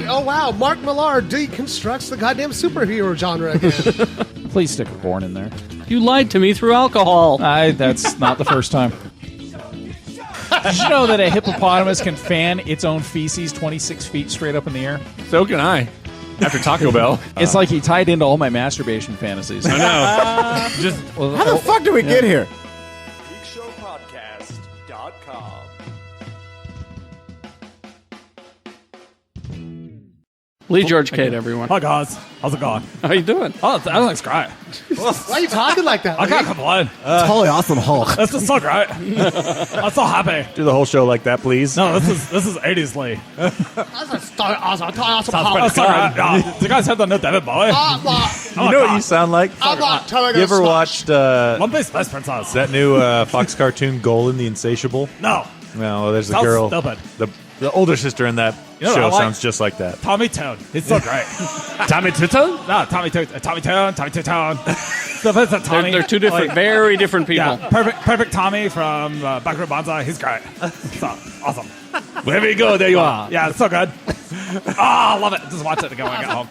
Oh, wow. Mark Millar deconstructs the goddamn superhero genre again. Please stick a corn in there. You lied to me through alcohol. That's not the first time. Did you know that a hippopotamus can fan its own feces 26 feet straight up in the air? So can I. After Taco Bell. It's like he tied into all my masturbation fantasies. I know. How the fuck did we get here? GeekshowPodcast.com. Lee George Cade, everyone. Hi guys, how's it going? How you doing? Oh, everything's great. Why are you talking like that? I can't complain. Holy awesome Hulk. This is so great. I'm so happy. Do the whole show like that, please. No, this is 80s Lee. Awesome. Sounds pretty good. Yeah. Do you guys have the new David Bowie? You know what you sound like? I'm not telling You us ever much. watched Lumpy Space Princess. that new Fox cartoon, Golem the Insatiable? No. No, there's a Sounds girl. stupid. The older sister in that You know what show I like? sounds just like that. Tommy Toon. He's so great. Tommy Tutto? No, Tommy Toon. Tommy Toon. They're two different, very different people. Yeah, perfect Tommy from Backroom Banzai. He's great. So awesome. Wherever you go, there you are. Yeah, it's so good. I love it. Just watch it when I get home.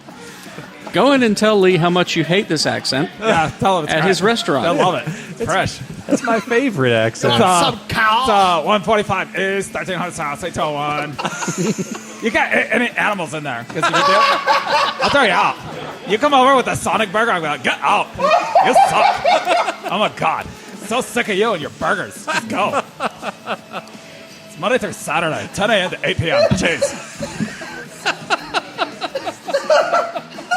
Go in and tell Lee how much you hate this accent Yeah, tell him it's at great. his restaurant. I love it. It's fresh. That's my favorite accent. Some cow. 145 is 1300 south, 801. You got any animals in there? 'Cause you can do it. I'll tell you out. You come over with a Sonic burger, I'm like, get out. You suck. Oh my God. So sick of you and your burgers. Just go. It's Monday through Saturday, 10 a.m. to 8 p.m. Cheers.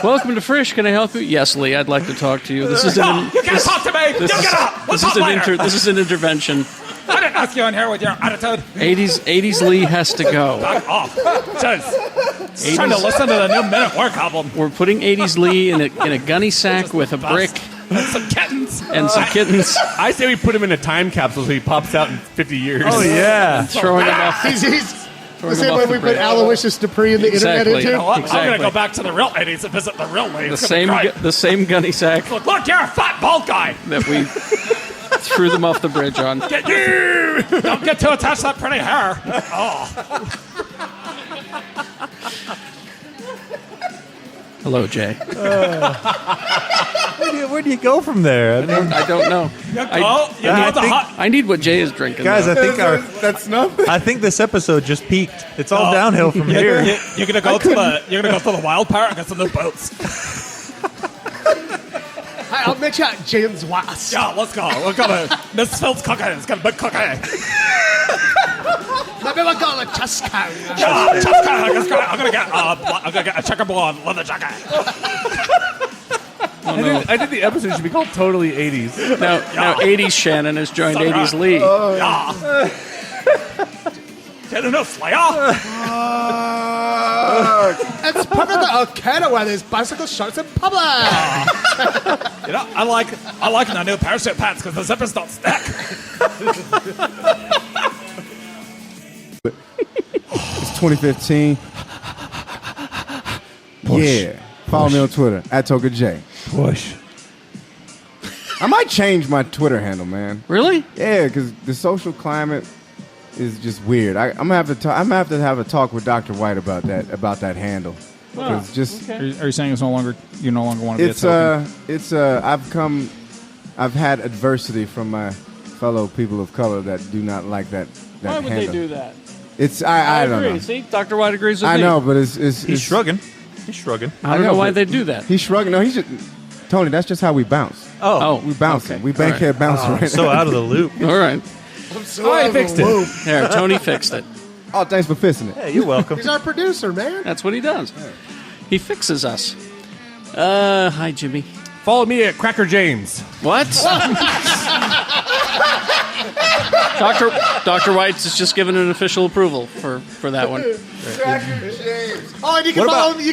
Welcome to Frisch. Can I help you? Yes, Lee. I'd like to talk to you. This is No, you can't talk to me. You get up. We'll talk later. This is an intervention. I didn't ask you in here with your attitude. 80s Lee has to go. Back off. Cheers. Trying to listen to the new Men at Work album. We're putting 80s Lee in a gunny sack with a brick And some kittens. and some kittens, I say we put him in a time capsule so he pops out in 50 years. Oh, yeah. throwing him off. He's the same him way off we the put bridge. Aloysius Dupree in the internet Exactly. into. You know what? I'm Exactly. going to go back to the real 80s and visit the real Leigh. The It's gonna be great. same gunny sack Look, you're a fat bald guy. that we threw them off the bridge on. Get you. Don't get too attached to that pretty hair. Oh. Hello, Jay. Where do you go from there? I don't know. I need what Jay is drinking. Guys, though. I think That's nothing. I think this episode just peaked. It's all downhill from here. You're gonna go to the wild park and get some new boats. I'll meet you at James Watts. Yeah, let's go. We're gonna Miss Phil's cooking. It's gonna be cooking. Maybe we'll go to Chesco. Yeah, just kinda, I'm gonna get a checkerboard leather jacket. I think the episode should be called Totally 80s. Now 80s Shannon has joined 80s Lee. Yeah. Didn't know Slayer. It's perfect to Canada wear these bicycle shorts in public. You know, I like the new parachute pants because the zippers don't stick. It's 2015. Yeah. Follow me on Twitter, @TokaJ. Push. I might change my Twitter handle, man. Really? Yeah, because the social climate is just weird. I'm gonna have to have a talk with Dr. White about that handle. Because just Are you saying you no longer want to be a token? I've had adversity from my fellow people of color that do not like that Why would handle. they do that? It's I don't agree. know. See, Dr. White agrees with me. I know, but it's He's shrugging. He's shrugging. I don't know why they do that. He's shrugging. No, he's just Tony. That's just how we bounce. Oh, We bouncing. okay. We bankhead bouncing right So out of the loop. All right. I fixed it. There, Tony fixed it. Oh, thanks for fixing it. Yeah, you're welcome. He's our producer, man. That's what he does. He fixes us. Hi, Jimmy. Follow me at Cracker James. What? Dr. White's has just given an official approval for that one. Oh, and you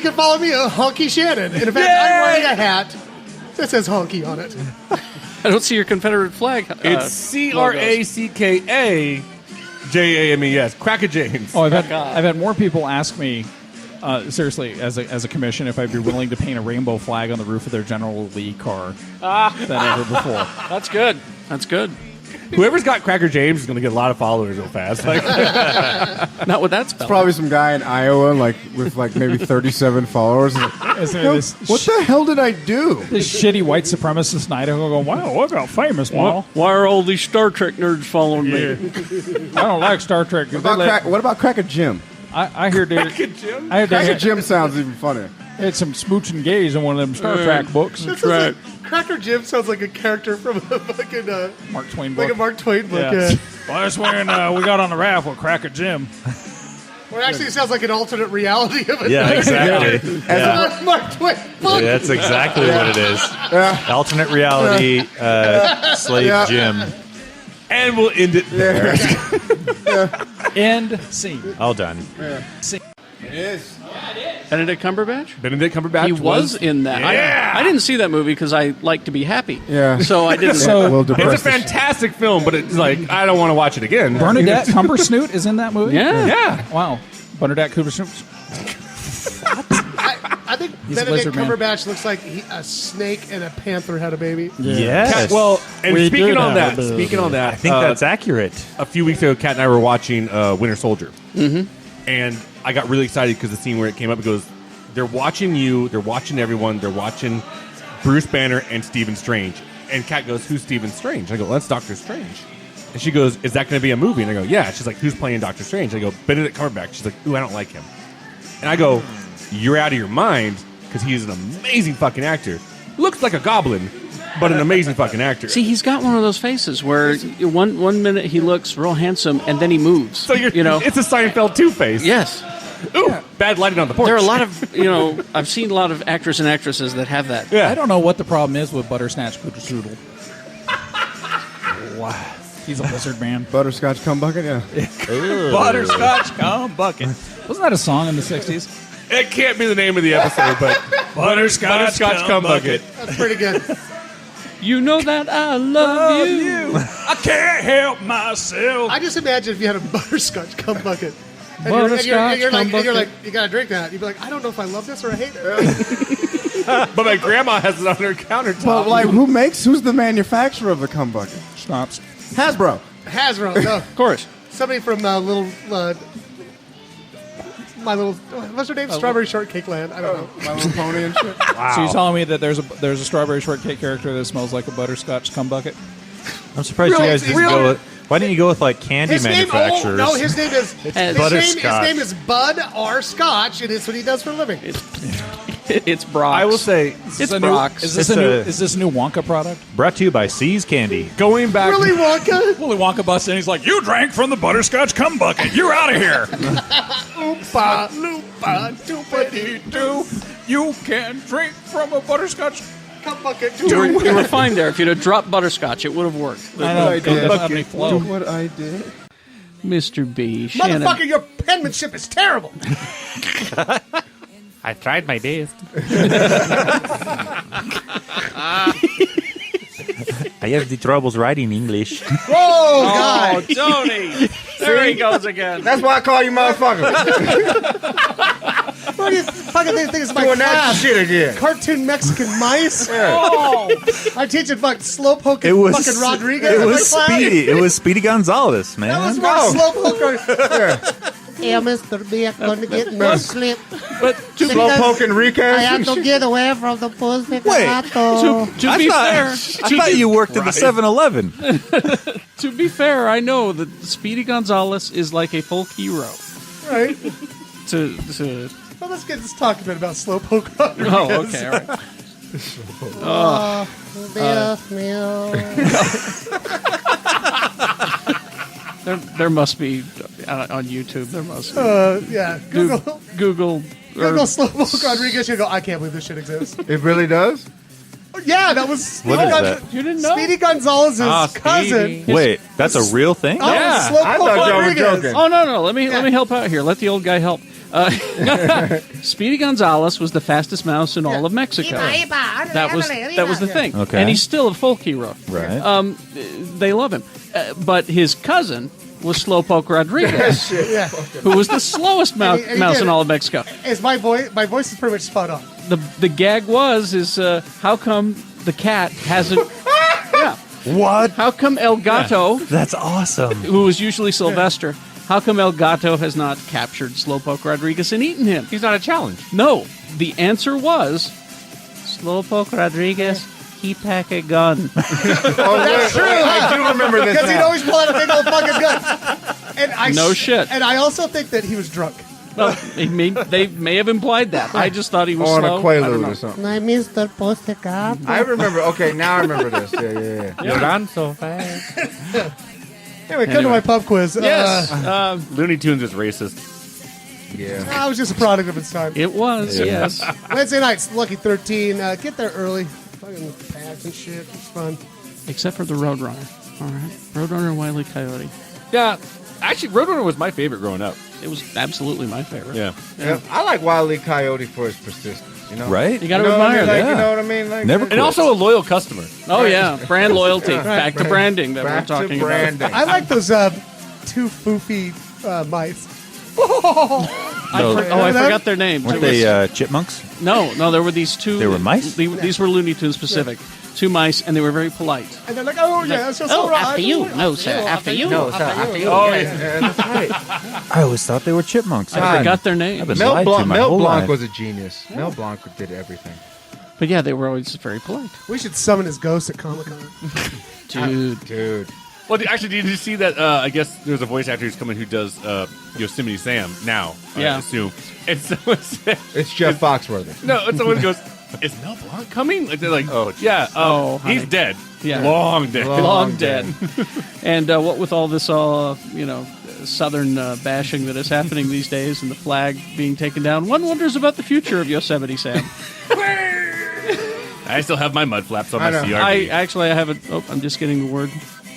can follow me at Honky Shannon. And in fact, I'm wearing a hat that says Honky on it. I don't see your Confederate flag. It's CRACKAJAMES. Cracker James. Oh, I've had more people ask me, seriously, as a commission, if I'd be willing to paint a rainbow flag on the roof of their General Lee car than ever before. That's good. That's good. Whoever's got Cracker James is going to get a lot of followers real fast. Like, Not with that spell. Probably some guy in Iowa, with maybe 37 followers. This What the hell did I do? shitty white supremacist in Idaho going, wow, look how famous, Paul. Why are all these Star Trek nerds following me? I don't like Star Trek. What about Cracker Jim? I hear Cracker Jim sounds even funnier. had some smooching gays in one of them Star Trek books. Cracker Jim sounds like a character from a fucking Mark Twain book. like a Mark Twain book. Yeah. Yeah. Well, that's when we got on the raft with Cracker Jim. Well, actually, it sounds like an alternate reality of it. Yeah, exactly. As a Mark Twain book. Yeah, that's exactly what it is. Alternate reality, slave Jim. and we'll end it there. End scene. All done. It is. Benedict Cumberbatch? Benedict Cumberbatch He was in that. Yeah. I didn't see that movie because I like to be happy. Yeah. So I didn't. So- Well, It's a depressed. fantastic film, but it's like I don't want to watch it again. Bernadette Cumbersnoot is in that movie? Yeah. Yeah. Wow. Bernadette Cumbersnoot. I think He's a Benedict lizard man. Cumberbatch looks like a snake and a panther had a baby. Yes. Well, and We speaking did on have that, a baby. I think that's accurate. a few weeks ago, Kat and I were watching Winter Soldier, and I got really excited because the scene where it came up, it goes, "They're watching you, they're watching everyone, they're watching Bruce Banner and Stephen Strange." And Kat goes, "Who's Stephen Strange?" I go, "Well, that's Doctor Strange." And she goes, "Is that going to be a movie?" And I go, "Yeah." She's like, "Who's playing Doctor Strange?" I go, "Benedict Cumberbatch." She's like, "Ooh, I don't like him." And I go, "You're out of your mind because he's an amazing fucking actor. Looks like a goblin, but an amazing fucking actor." See, he's got one of those faces where one minute he looks real handsome and then he moves. So you know. it's a Seinfeld Two-Face. Yes. Ooh, bad lighting on the porch. There are a lot of, I've seen a lot of actors and actresses that have that. Yeah. I don't know what the problem is with Buttersnatch Strudel. Wow. He's a lizard man. Butterscotch cum bucket, yeah. Butterscotch cum bucket. Wasn't that a song in the 60s? It can't be the name of the episode, but Butterscotch cum bucket. That's pretty good. You know that I love you. I can't help myself. I just imagine if you had a butterscotch cum bucket. And Butterscotch you're cum like, bucket. you gotta drink that. You'd be like, I don't know if I love this or I hate it. But my grandma has it on her countertop. But who's the manufacturer of the cum bucket? Schnapps. Hasbro. Hasbro, no. Of course. Somebody from what's her name? Strawberry Shortcake Land. I don't know. My Little Pony and shit. So you're telling me that there's a strawberry shortcake character that smells like a butterscotch cum bucket? I'm surprised Really? you guys didn't Really? go with... Why didn't you go with, like, candy Name, manufacturers? no, his name is Butterscotch. His name is Bud R. Scotch, and it's what he does for a living. It's Brock's. I will say, It's Brock's. Is this a new Wonka product? Brought to you by C's Candy. going back... Really, Wonka? Willy Wonka busts in. He's like, "You drank from the butterscotch cum bucket. You're out of here." Oompa, loompa, doopity-doo. You can drink from a butterscotch. Cum bucket, You were fine there. If you'd have dropped butterscotch, it would have worked. I know. I It doesn't did. have any flow. Look what I did. Mr. B. Shannon. Motherfucker, your penmanship is terrible. I tried my best. I have the troubles writing English. Oh, God. Tony! There he goes again. That's why I call you motherfucker. What do you fucking think is my Doing that class? shit again. Cartoon Mexican mice? Oh. I'm teaching fucking Slowpoke It and was fucking Rodriguez It in my was class. Speedy. It was Speedy Gonzalez, man. That was more Slowpoke. Yeah, Mr. B, I'm going to get no slip. But Slowpoke Enriquez. I have to get away from the pussy. Wait. to be fair, I thought you worked at the 7-Eleven. to be fair, I know that Speedy Gonzalez is like a folk hero. Right. To Well, let's get this talk a bit about Slowpoke Rodriguez. oh, okay, all right. There must be on YouTube. There must be. Yeah. Google Google Slowpoke Rodriguez. You go, I can't believe this shit exists. It really does? Yeah, that was Speedy What is Gon- that? You didn't know? Speedy Gonzalez's cousin. Wait, that's a real thing? Oh, Yeah. Slowpoke I thought y'all were Rodriguez. joking. Oh no! Let me help out here. Let the old guy help. Speedy Gonzalez was the fastest mouse in all of Mexico. That was the thing. Okay. And he's still a folk hero. Right. They love him, but his cousin was Slowpoke Rodriguez, Yeah. who was the slowest And he mouse did in it. all of Mexico. Is my voice? My voice is pretty much spot on. The gag is how come the cat hasn't? Yeah. What? How come El Gato, That's awesome. who was usually Sylvester, how come El Gato has not captured Slowpoke Rodriguez and eaten him? He's not a challenge. No. The answer was Slowpoke Rodriguez, he pack a gun. That's true. I do remember this. Because he'd now. always pull out a big old fucking gun. And No shit. And I also think that he was drunk. Well, they may have implied that. I just thought he was on slow. a I don't Quaalude know. or something. My Mr. Postacard. I remember. Okay, now I remember this. Yeah. You run so fast. Anyway, come to my pub quiz. Yes. Looney Tunes is racist. Yeah. I was just a product of its time. It was, yes. Wednesday nights, Lucky 13. Get there early. Fucking packed and shit. It's fun. Except for the Roadrunner. All right. Roadrunner and Wile E. Coyote. Yeah. Actually, Roadrunner was my favorite growing up. It was absolutely my favorite. Yeah. I like Wile E. Coyote for his persistence. You know, Right? You got to You know what I admire mean? Like, that. you know what I mean? Like, Never And also a loyal customer. Oh, yeah. Brand loyalty. Back to branding that back we're talking to branding. I like those two foofy mice. about. I forgot their names. Weren't It was- they chipmunks? No, there were these two. They were mice? These were Looney Tunes specific. Two mice, and they were very polite. And they're like, oh, yeah, that's just all right. after you. No, sir, after you. No, sir, after you. Oh, Yeah, that's right. I always thought they were chipmunks. I forgot their names. I've been Mel lied to Blanc, my Mel whole Blanc life. was a genius. Mel Blanc did everything. But yeah, they were always very polite. We should summon his ghost at Comic-Con. Dude. Well, actually, did you see that? I guess there's a voice actor who's coming who does Yosemite Sam now, Yeah. I assume. And someone said, It's Jeff Foxworthy. no, and someone goes, is Mel Blanc coming? Like, they're like, Oh, yeah, honey. he's dead. Yeah. Long dead. Long dead. And what with all this southern bashing that is happening these days and the flag being taken down, one wonders about the future of Yosemite Sam. I still have my mud flaps on I my know. CRV. I haven't. Oh, I'm just getting the word.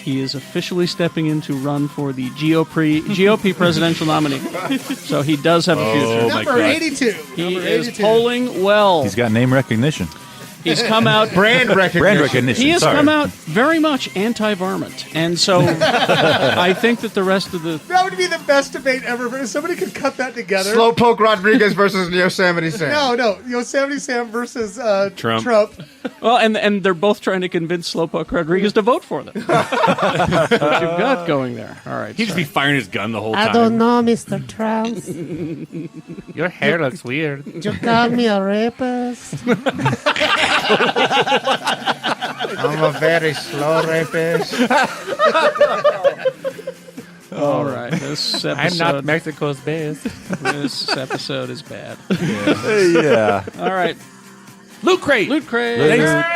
He is officially stepping in to run for the GOP presidential nominee. So he does have a future. Oh, my Number God. 82. He Number is 82. polling well. He's got name recognition. He's come out. Brand recognition. Brand recognition. He has sorry. come out very much anti-varmint, and so I think that the rest of the That would be the best debate ever. If somebody could cut that together. Slowpoke Rodriguez versus Yosemite Sam. No. Yosemite Sam versus Trump. well, and they're both trying to convince Slowpoke Rodriguez to vote for them. What you've got going there? All right, He'd just be firing his gun the whole time. I don't know, Mr. Trump. Your hair looks weird. You call me a rapist. I'm a very slow rapist. all right. This episode, I'm not Mexico's best. This episode is bad. Yeah. All right, Loot Crate. Loot Crate.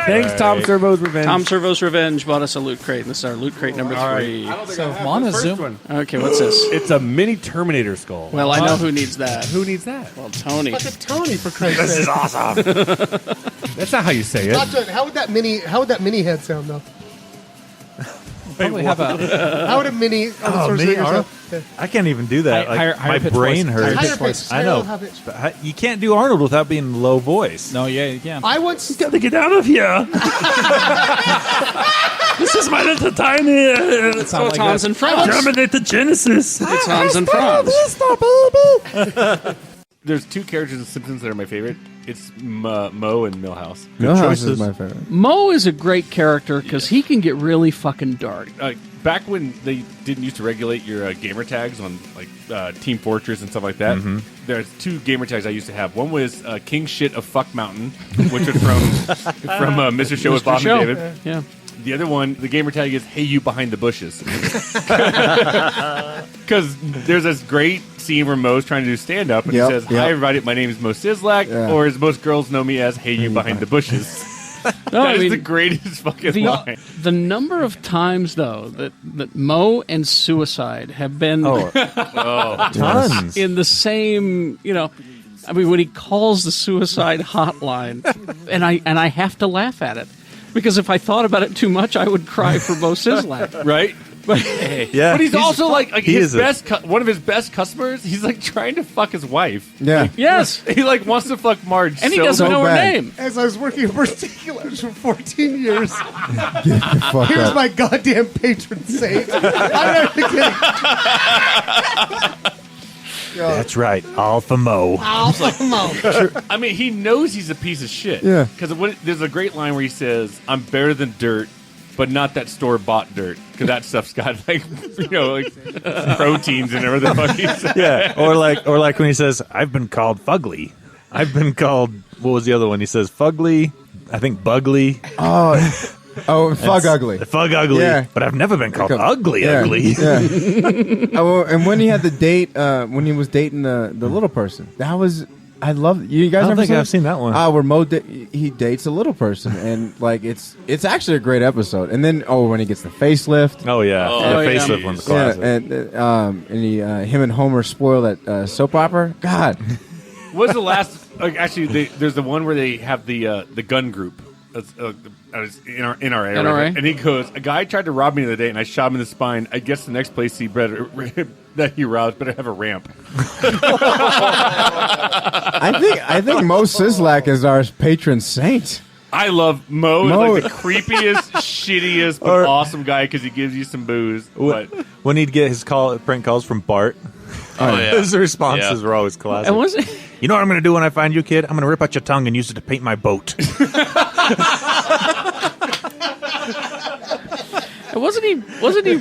Thanks, Tom Servo's Revenge. Tom Servo's Revenge bought us a Loot Crate, and this is our Loot Crate number 3. So Montezuma. Okay, what's this? It's a mini Terminator skull. Well, I know who needs that. Who needs that? Well, Tony. Look at Tony, for Christ's sake. Awesome. That's not how you say it. Not good. How would that mini head sound though? Probably have a How would a mini me, Arnold? I can't even do that. Higher- Like, higher my pitched brain voice. hurts. higher pitch. I know. Higher pitch. But you can't do Arnold without being low voice. no, yeah, you can. I once Gotta get out of here. This is my little tiny Sound like Hans that. and Franz. Terminator Genesis. It's Hans and Franz. There's two characters in Simpsons that are my favorite. It's Mo and Milhouse. Millhouse choices. is my favorite. Mo is a great character because he can get really fucking dark. Back when they didn't used to regulate your gamer tags on like Team Fortress and stuff like that, there's two gamer tags I used to have. One was King Shit of Fuck Mountain, which was from Mr. Show with Bob Show. and David. Yeah. The other one, the gamer tag is "Hey you behind the bushes," because there's this great scene where Mo's trying to do stand up and Yep, he says, "Hi everybody, my name is Mo Sizlak," Yeah. or as most girls know me as "Hey you behind the bushes." No, That I is mean, the greatest fucking line. the number of times though that Mo and Suicide have been Tons. in the same, I mean, when he calls the suicide hotline, and I have to laugh at it because if I thought about it too much, I would cry for Mo Sizlak. Right? But Yeah. But he's also like he his is a- best one of his best customers. He's like trying to fuck his wife. Yeah. yes, He like wants to fuck Marge, and he so doesn't so know her bad. name. as I was working at Particulars for 14 years. Get the fuck Here's up. my goddamn patron saint. I'm not even kidding. That's right. Alpha Mo. I mean, he knows he's a piece of shit. Yeah. Because there's a great line where he says, "I'm better than dirt, but not that store-bought dirt, because that stuff's got like proteins and everything. Yeah, or like when he says, "I've been called fugly." I've been called. What was the other one? He says fugly. I think bugly. Oh, fug ugly. Fug ugly. Yeah. But I've never been called ugly. Yeah. Ugly. Yeah. And when he had the date, when he was dating the little person, that was. I love you guys. I don't never think I've seen that one. Where he dates a little person, and like it's actually a great episode. And then when he gets the facelift. Oh yeah, the facelift one's classic. And him and Homer spoil that soap opera. God, what's the last? Actually, there's the one where they have the gun group. In our area, NRA? And he goes, a guy tried to rob me the other day, and I shot him in the spine. I guess the next place that he robbed better have a ramp. I think Mo Sislak is our patron saint. I love Mo. Like the creepiest, shittiest, but awesome guy because he gives you some booze. But When he'd get his prank calls from Bart, his responses were always classic. And was it? You know what I'm going to do when I find you, kid? I'm going to rip out your tongue and use it to paint my boat. Wasn't he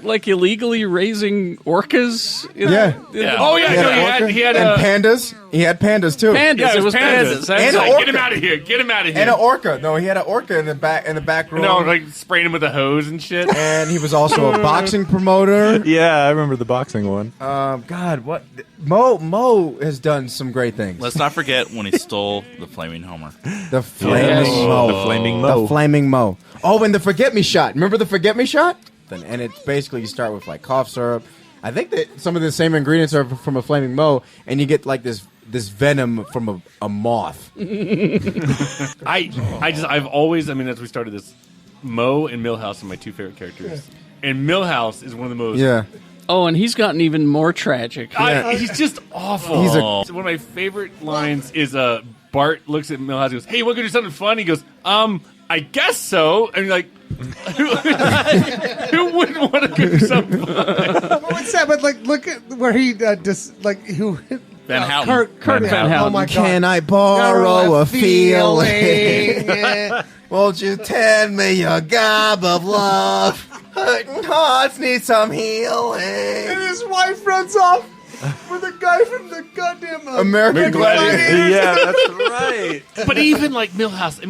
like illegally raising orcas? Oh yeah, he had and pandas. He had pandas too. Pandas. Yeah, it was pandas. And like, an get him out of here! Get him out of here! And an orca. No, he had an orca in the back room. No, like spraying him with a hose and shit. And he was also a boxing promoter. Yeah, I remember the boxing one. God, what Mo has done some great things. Let's not forget when he stole the flaming Homer. The flaming Mo. The flaming Mo. The flaming Mo. Oh, and the forget me shot. Remember the forget me shot? And it's basically you start with like cough syrup. I think that some of the same ingredients are from a flaming Mo, and you get like this venom from a moth. I've always, as we started this, Mo and Milhouse are my two favorite characters. And Milhouse is one of the most. Yeah. Oh, and he's gotten even more tragic. He's just awful. One of my favorite lines is Bart looks at Milhouse and goes, "Hey, you want to do something fun?" He goes, I guess so. And you're like, who wouldn't want to do something fun? What's that? But like, look at where he who hit Van Houten. Kurt Van Houten. Oh my God! Can I borrow a feeling? Yeah. Won't you tell me your gob of love? Hurting hearts need some healing. And his wife runs off with a guy from the goddamn American Gladiator. Yeah, that's right. But even like Milhouse,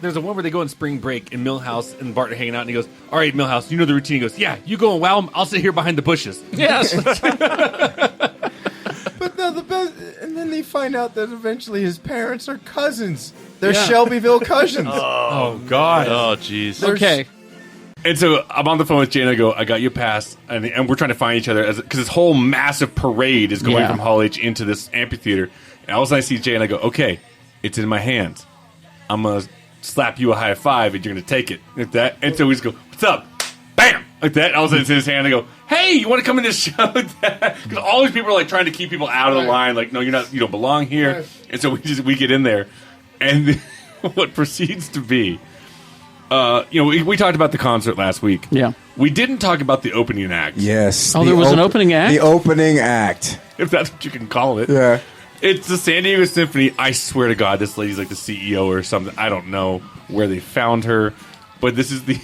there's a one where they go on spring break and Milhouse and Bart are hanging out and he goes, "All right, Milhouse, you know the routine." He goes, "Yeah, you go and wow him. I'll sit here behind the bushes." Yes. But no, the best, and then they find out that eventually his parents are cousins. They're Shelbyville cousins. Oh God. Oh, jeez. Okay. And so I'm on the phone with Jane. I go, "I got you a pass," and we're trying to find each other because this whole massive parade is going from Hall H into this amphitheater. And all of a sudden I see Jay and I go, "Okay, it's in my hands. I'm gonna slap you a high five and you're gonna take it like that." And so we just go, "What's up?" Bam, like that. All of a sudden it's in his hand. I go, "Hey, you want to come in this show?" Because all these people are like trying to keep people out of the line. Like, no, you're not. You don't belong here. Right. And so we get in there, and what proceeds to be. We talked about the concert last week. Yeah. We didn't talk about the opening act. Yes. Oh, there was an opening act? The opening act. If that's what you can call it. Yeah. It's the San Diego Symphony. I swear to God, this lady's like the CEO or something. I don't know where they found her, but this is the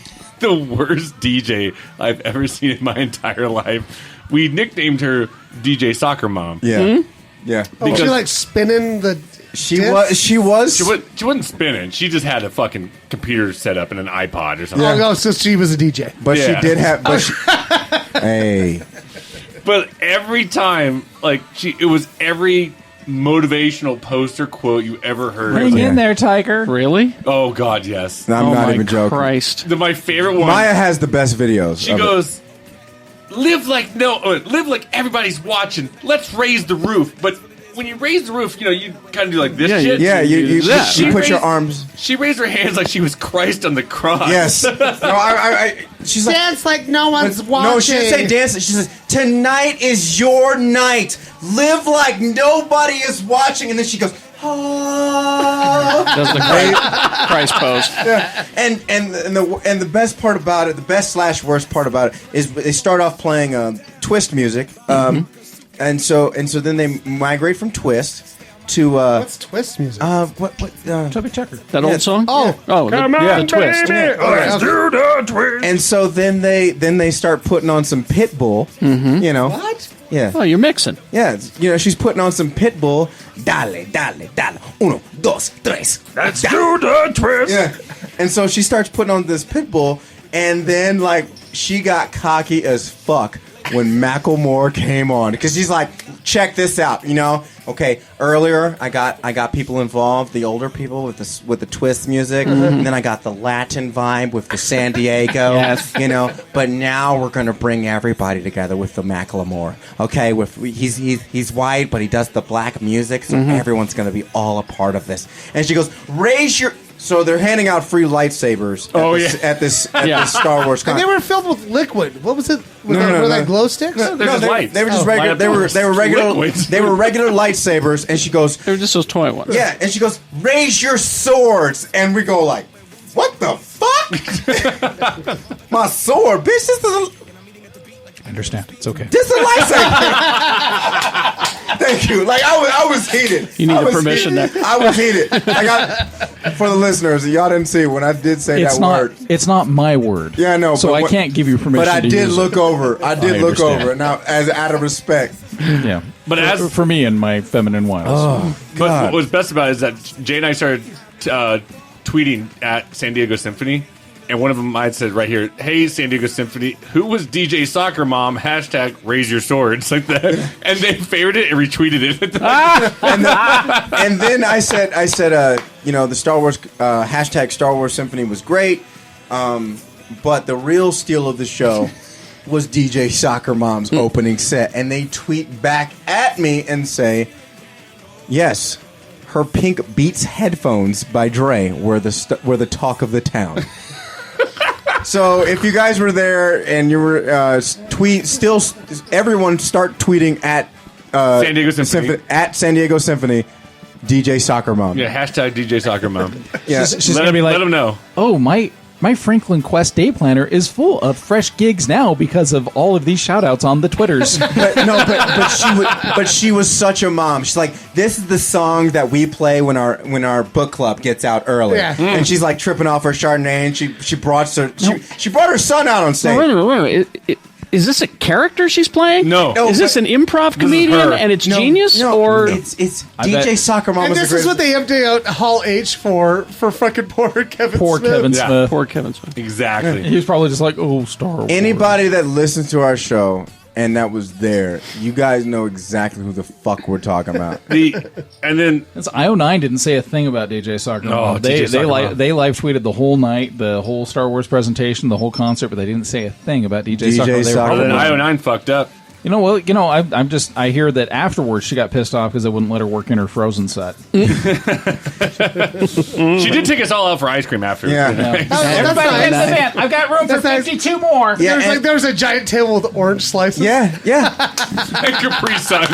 worst DJ I've ever seen in my entire life. We nicknamed her DJ Soccer Mom. Yeah. Yeah. Oh, was she like spinning the? She disc? She wasn't spinning. She just had a fucking computer set up and an iPod or something. Oh, no, so she was a DJ. But Yeah. she did have. But hey. But every time, it was every motivational poster quote you ever heard. It was Hang like, in there, Tiger. Really? oh God, yes. I'm not my even joking. Christ. My favorite one. Maya has the best videos. She of it. goes, live like everybody's watching. Let's raise the roof. But when you raise the roof, you kind of do like this shit. Yeah, you She put your raised- arms. She raised her hands like she was Christ on the cross. Yes. No, she's like. Dance like no one's watching. No, she didn't say dance. She says, "Tonight is your night. Live like nobody is watching." And then she goes, "Ah." Does the Christ pose. Yeah. And the best part about it, the best/worst part about it, is they start off playing twist music, and so then they migrate from twist to What's twist music? Chubby Checker. That old song? Oh. The twist. Let's do the twist. and so then they start putting on some Pitbull. You know What? Yeah. Oh, you're mixing. Yeah, you know, she's putting on some Pitbull. Dale, dale, dale. Uno, dos, tres. Let's do the twist. Yeah. And so she starts putting on this Pitbull, and then, like, she got cocky as fuck when Macklemore came on. Because she's like, check this out, you know? Okay, earlier I got people involved, the older people with the twist music, and then I got the Latin vibe with the San Diego, Yes. you know? But now we're going to bring everybody together with the Macklemore. Okay, he's white, but he does the black music, so everyone's going to be all a part of this. And she goes, raise your... So they're handing out free lightsabers at this Star Wars And con. they were filled with liquid. What was it? No, Were no. they glow sticks? They're just lights. They were just Oh. regular. They were regular. Liquids. They were regular lightsabers, and she goes, They were just those toy ones. yeah, and she goes, raise your swords, and we go like, what the fuck? My sword, bitch. I understand. It's okay. This is a lightsaber. Thank you. Like I was heated. You need I the was permission heated. there. I was heated. For the listeners, y'all didn't see when I did say It's that not. word. It's not my word. Yeah, I know. So but I what- can't give you permission. But I to did use look it. over. I did look understand. over. Now, as out of respect. Yeah, But as for me and my feminine wiles. But what was best about it is that Jay and I started tweeting at San Diego Symphony, and one of them I said right here, "Hey, San Diego Symphony, who was DJ Soccer Mom? # Raise Your Swords," like that, and they favored it and retweeted it. And then I said, you know, the Star Wars # Star Wars Symphony was great, but the real steal of the show was DJ Soccer Mom's opening set, and they tweet back at me and say, "Yes, her Pink Beats headphones by Dre were the talk of the town." So if you guys were there and you were everyone start tweeting at San Diego Symphony. at San Diego Symphony, DJ Soccer Mom. Yeah, # DJ Soccer Mom. Yeah. She's gonna be like, let them know. "Oh, my Franklin Quest day planner is full of fresh gigs now because of all of these shout outs on the Twitters." but she was such a mom. She's like, this is the song that we play when our book club gets out early. Yeah. And she's like tripping off her Chardonnay, and she brought her son out on stage. Wait a minute. Is this a character she's playing? No. Is this an improv comedian her. and it's No, genius? no, Or it's I DJ bet- Soccer Mom. And was this the is what greatest. they empty out Hall H for fucking poor Kevin Poor Smith. Kevin Yeah. Smith. poor Kevin Smith. Exactly. He was probably just like, "Oh, Star Wars." Anybody that listens to our show and that was there, you guys know exactly who the fuck we're talking about. And then That's IO9 didn't say a thing about DJ Soccer Mom. DJ Soccer Mom. They live tweeted the whole night, the whole Star Wars presentation, the whole concert, but they didn't say a thing about DJ DJ Soccer Mom. They were Soccer probably- then IO9 fucked up. You know, well, I hear that afterwards she got pissed off because they wouldn't let her work in her Frozen set. She did take us all out for ice cream after. Yeah. Everybody get in the van. I've got room for 52 more. Yeah, There was a giant table with orange slices. yeah. Capri Sun.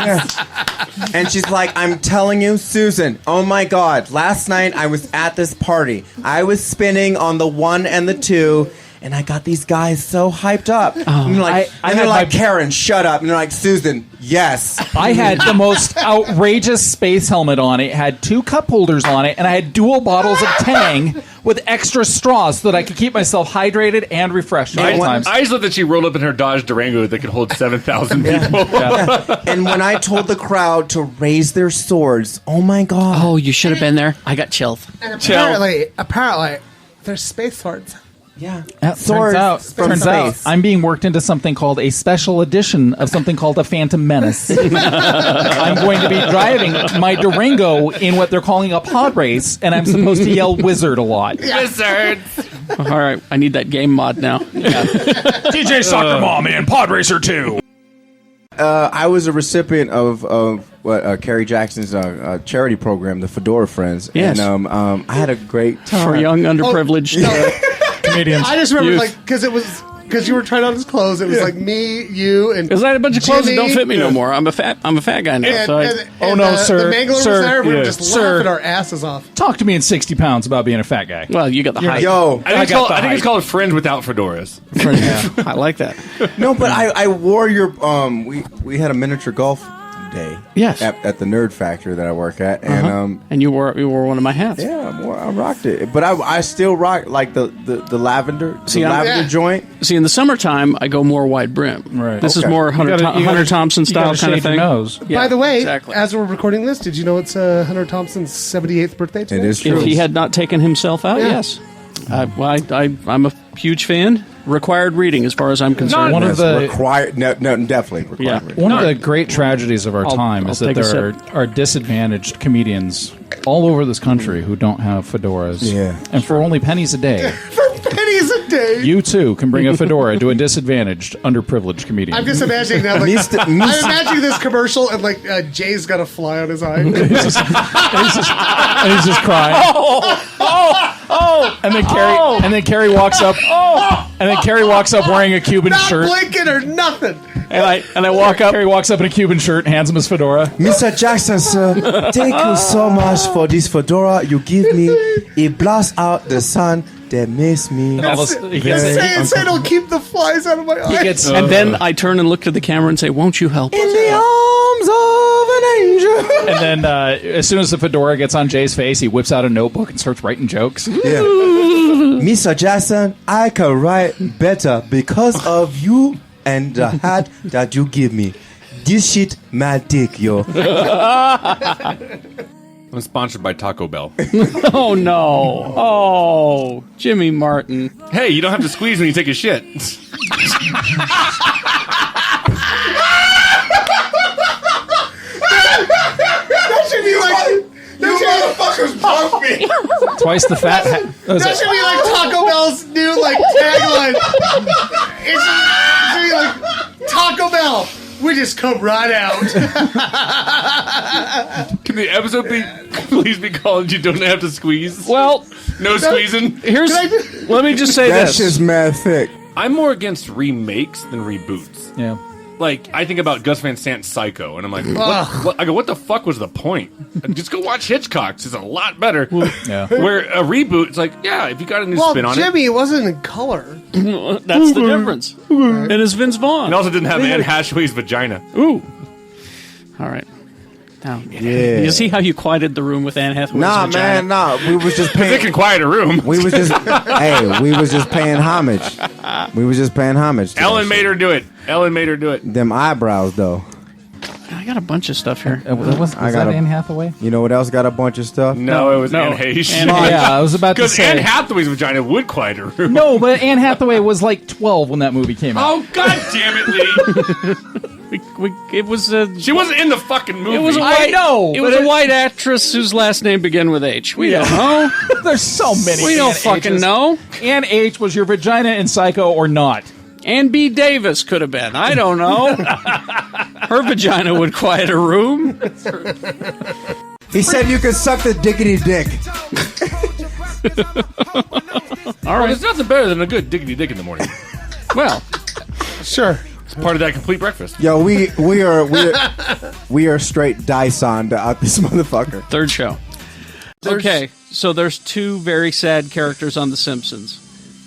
And she's like, I'm telling you, Susan, oh my God, last night I was at this party. I was spinning on the 1 and the 2, and I got these guys so hyped up. And they're like, I and they're had like my- Karen, shut up. And they're like, Susan, yes. I had the most outrageous space helmet on it, had 2 cup holders on it, and I had dual bottles of Tang with extra straws so that I could keep myself hydrated and refreshed at all times. I just love that she rolled up in her Dodge Durango that could hold 7,000 people. And when I told the crowd to raise their swords, oh my God. Oh, you should have been there. I got chilled. And apparently, there's space swords. Yeah. That Swords turns out space. I'm being worked into something called a special edition of something called a Phantom Menace. I'm going to be driving my Durango in what they're calling a pod race, and I'm supposed to yell "wizard" a lot. Wizards. All right, I need that game mod now. DJ Soccer Mom in Pod Racer 2. I was a recipient of what Kerry Jackson's charity program, the Fedora Friends. Yes. And I had a great time. For young, underprivileged. Comedians. I just remember, Youth. because you were trying on his clothes. It was like me, you, and Because I had a bunch of clothes that Jimmy. don't fit me no more. I'm a fat guy now. And, so I- and Oh, no, sir. The Mangler Sir. was there. We Yeah. were just Sir. laughing our asses off. Talk to me in 60 pounds about being a fat guy. well, you got the height. Yo, I think got it's called Friends Without Fedoras. I like that. no, but I wore your we had a miniature golf day. Yes. At the Nerd Factory that I work at, and And you wore one of my hats. yeah, I rocked it. But I still rock like the lavender, lavender joint. See, in the summertime, I go more wide brim. Right. This is Okay. more Hunter Thompson style kind of thing. Nose. Yeah, By the way, exactly. as we're recording this, did you know it's Hunter Thompson's 78th birthday today? It is true. If he had not taken himself out, Yeah. yes. I'm a huge fan. Required reading, as far as I'm concerned. One of the required, no, definitely required. Yeah. reading. One of the great tragedies of our time is that take a there are disadvantaged comedians all over this country who don't have fedoras. Yeah. And for only pennies a day, Pennies a day. you too can bring a fedora to a disadvantaged, underprivileged comedian. I'm just imagining that. Like, I'm imagining this commercial and like Jay's got a fly on his eye. and he's just crying. And then Carrie walks up. And then Carrie walks up wearing a Cuban Not shirt. blinking or nothing. And I walk up. Carrie walks up in a Cuban shirt, hands him his fedora. Mr. Jackson, sir, thank you so much for this fedora you give me. It blasts out the sun that makes me. Say it'll keep the flies out of my eyes. And then I turn and look to the camera and say, "Won't you help?" In the arms of an angel. And then as soon as the fedora gets on Jay's face, he whips out a notebook and starts writing jokes. Yeah. Mr. Jackson, I can write better because of you and the hat that you give me. This shit, my dick, yo. I'm sponsored by Taco Bell. Oh no! Oh, Jimmy Martin. Hey, you don't have to squeeze when you take a shit. That should be like. You motherfuckers broke me. Twice the fat. That should be like Taco Bell's new like tagline. It should be like Taco Bell. We just come right out. Can the episode please be called "You Don't Have to Squeeze"? Well, No squeezing. let me just say That's this. just mad thick. I'm more against remakes than reboots. Yeah. Like, I think about Gus Van Sant's Psycho, and I'm like, what the fuck was the point? Just go watch Hitchcock's. It's a lot better. Yeah. Where a reboot, it's like, yeah, if you got a new Well, spin on Jimmy, it wasn't in color. That's the difference. And it's Vince Vaughn. it. It also didn't have Anne Hathaway's vagina. Ooh. All right. Now, Yeah. You see how you quieted the room with Anne Hathaway's Nah, vagina? man, nah. We was just They paying. can quiet a room. We was just. Hey, we was just paying homage. We was just paying homage. To Ellen that made shit. her do it. Ellen made her do it. Them eyebrows, though. I got a bunch of stuff here. Was I that got Anne Hathaway? You know what else got a bunch of stuff? No, it was no. Anne Heche. Anne Oh, yeah, I was about to Because Anne say. Hathaway's vagina would quiet a room. No, but Anne Hathaway was like 12 when that movie came out. Oh, god damn it, Lee. It was She wasn't in the fucking movie. It was a I white, know, It but was a white actress whose last name began with H. We don't know. There's so many. We don't Anne fucking H's. know. Anne H. was your vagina in Psycho or not? Ann B. Davis could have been. I don't know. Her vagina would quiet a room. He said you could suck the dickety dick. All right. There's nothing better than a good diggity dick in the morning. Well, Sure. It's part of that complete breakfast. Yo, we are straight Dyson out this motherfucker. third show. Okay, so there's two very sad characters on The Simpsons.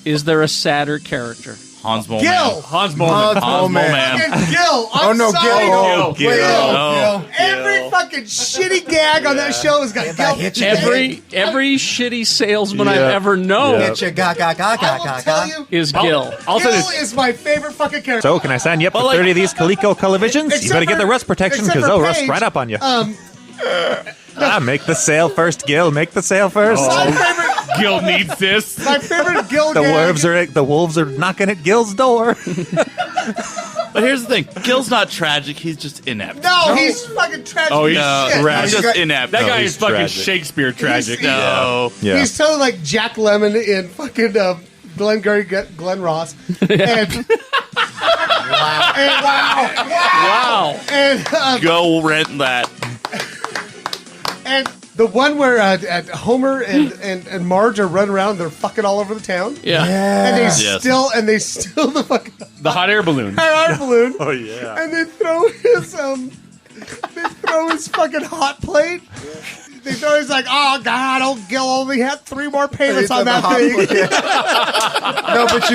Is there a sadder character? Hans Mole Gil. Man. Hans Moleman. Hans Mole Man. Fucking Gil. I'm no, sorry. Gil. No. Every fucking shitty gag on that show has got Gil. Every shitty salesman I've ever known I will tell you, is Gil. I'll say Gil this. is my favorite fucking character. So, can I sign you up for 30 of these Coleco Colovisions? You Except better get for- the rust protection except because for they'll rust Paige, right up on you. Make the sale first, Gil. Make the sale first. My favorite, Gil needs this. my favorite Gil The gag. wolves are knocking at Gil's door. But here's the thing. Gil's not tragic. He's just inept. No, he's fucking tragic. Oh, he's No, shit. he's just inept. That guy he's is fucking tragic. Shakespeare tragic. No. Yeah. He's totally like Jack Lemmon in fucking Glengarry Glen Ross. And, Wow. and Go rent that. and the one where Homer and Marge are running around, they're fucking all over the town. Yeah. And they Yes. steal the fucking The hot air balloon. hot balloon. Oh, yeah. And they throw his fucking hot plate. They throw his like, oh god, old Gil only had 3 more payments on that thing. No, but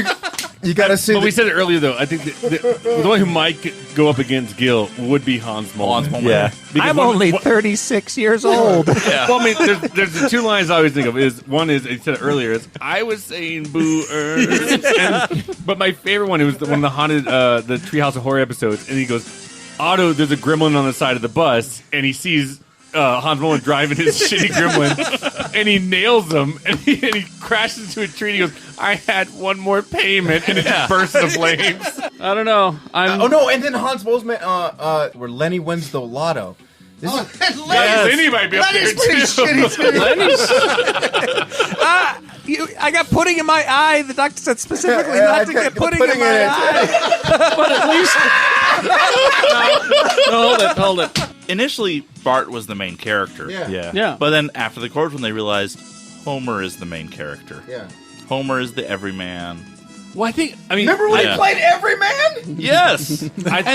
You got to see. But we said it earlier, though. I think the one who might go up against Gil would be Hans Moleman. Yeah. Because I'm only 36 years old. Well, I mean, there's the two lines I always think of. One is, he said it earlier, is, I was saying boo but my favorite one, it was one of the haunted, the Treehouse of Horror episodes, and he goes, Otto, there's a gremlin on the side of the bus, and he sees Hans Moleman driving his shitty gremlin, and he nails him, and he crashes into a tree, and he goes, I had one more payment, and it just bursts into flames. I don't know. oh no! And then Hans Moleman, where Lenny wins the lotto. Lenny might be up there, Lenny's pretty shitty, too. I got pudding in my eye. The doctor said specifically not to get pudding in my eye. But at least hold it. Initially, Bart was the main character. Yeah. But then after the chorus, when they realized Homer is the main character. Yeah. Homer is the everyman. Well, I mean, Remember when he played Everyman? Yes, and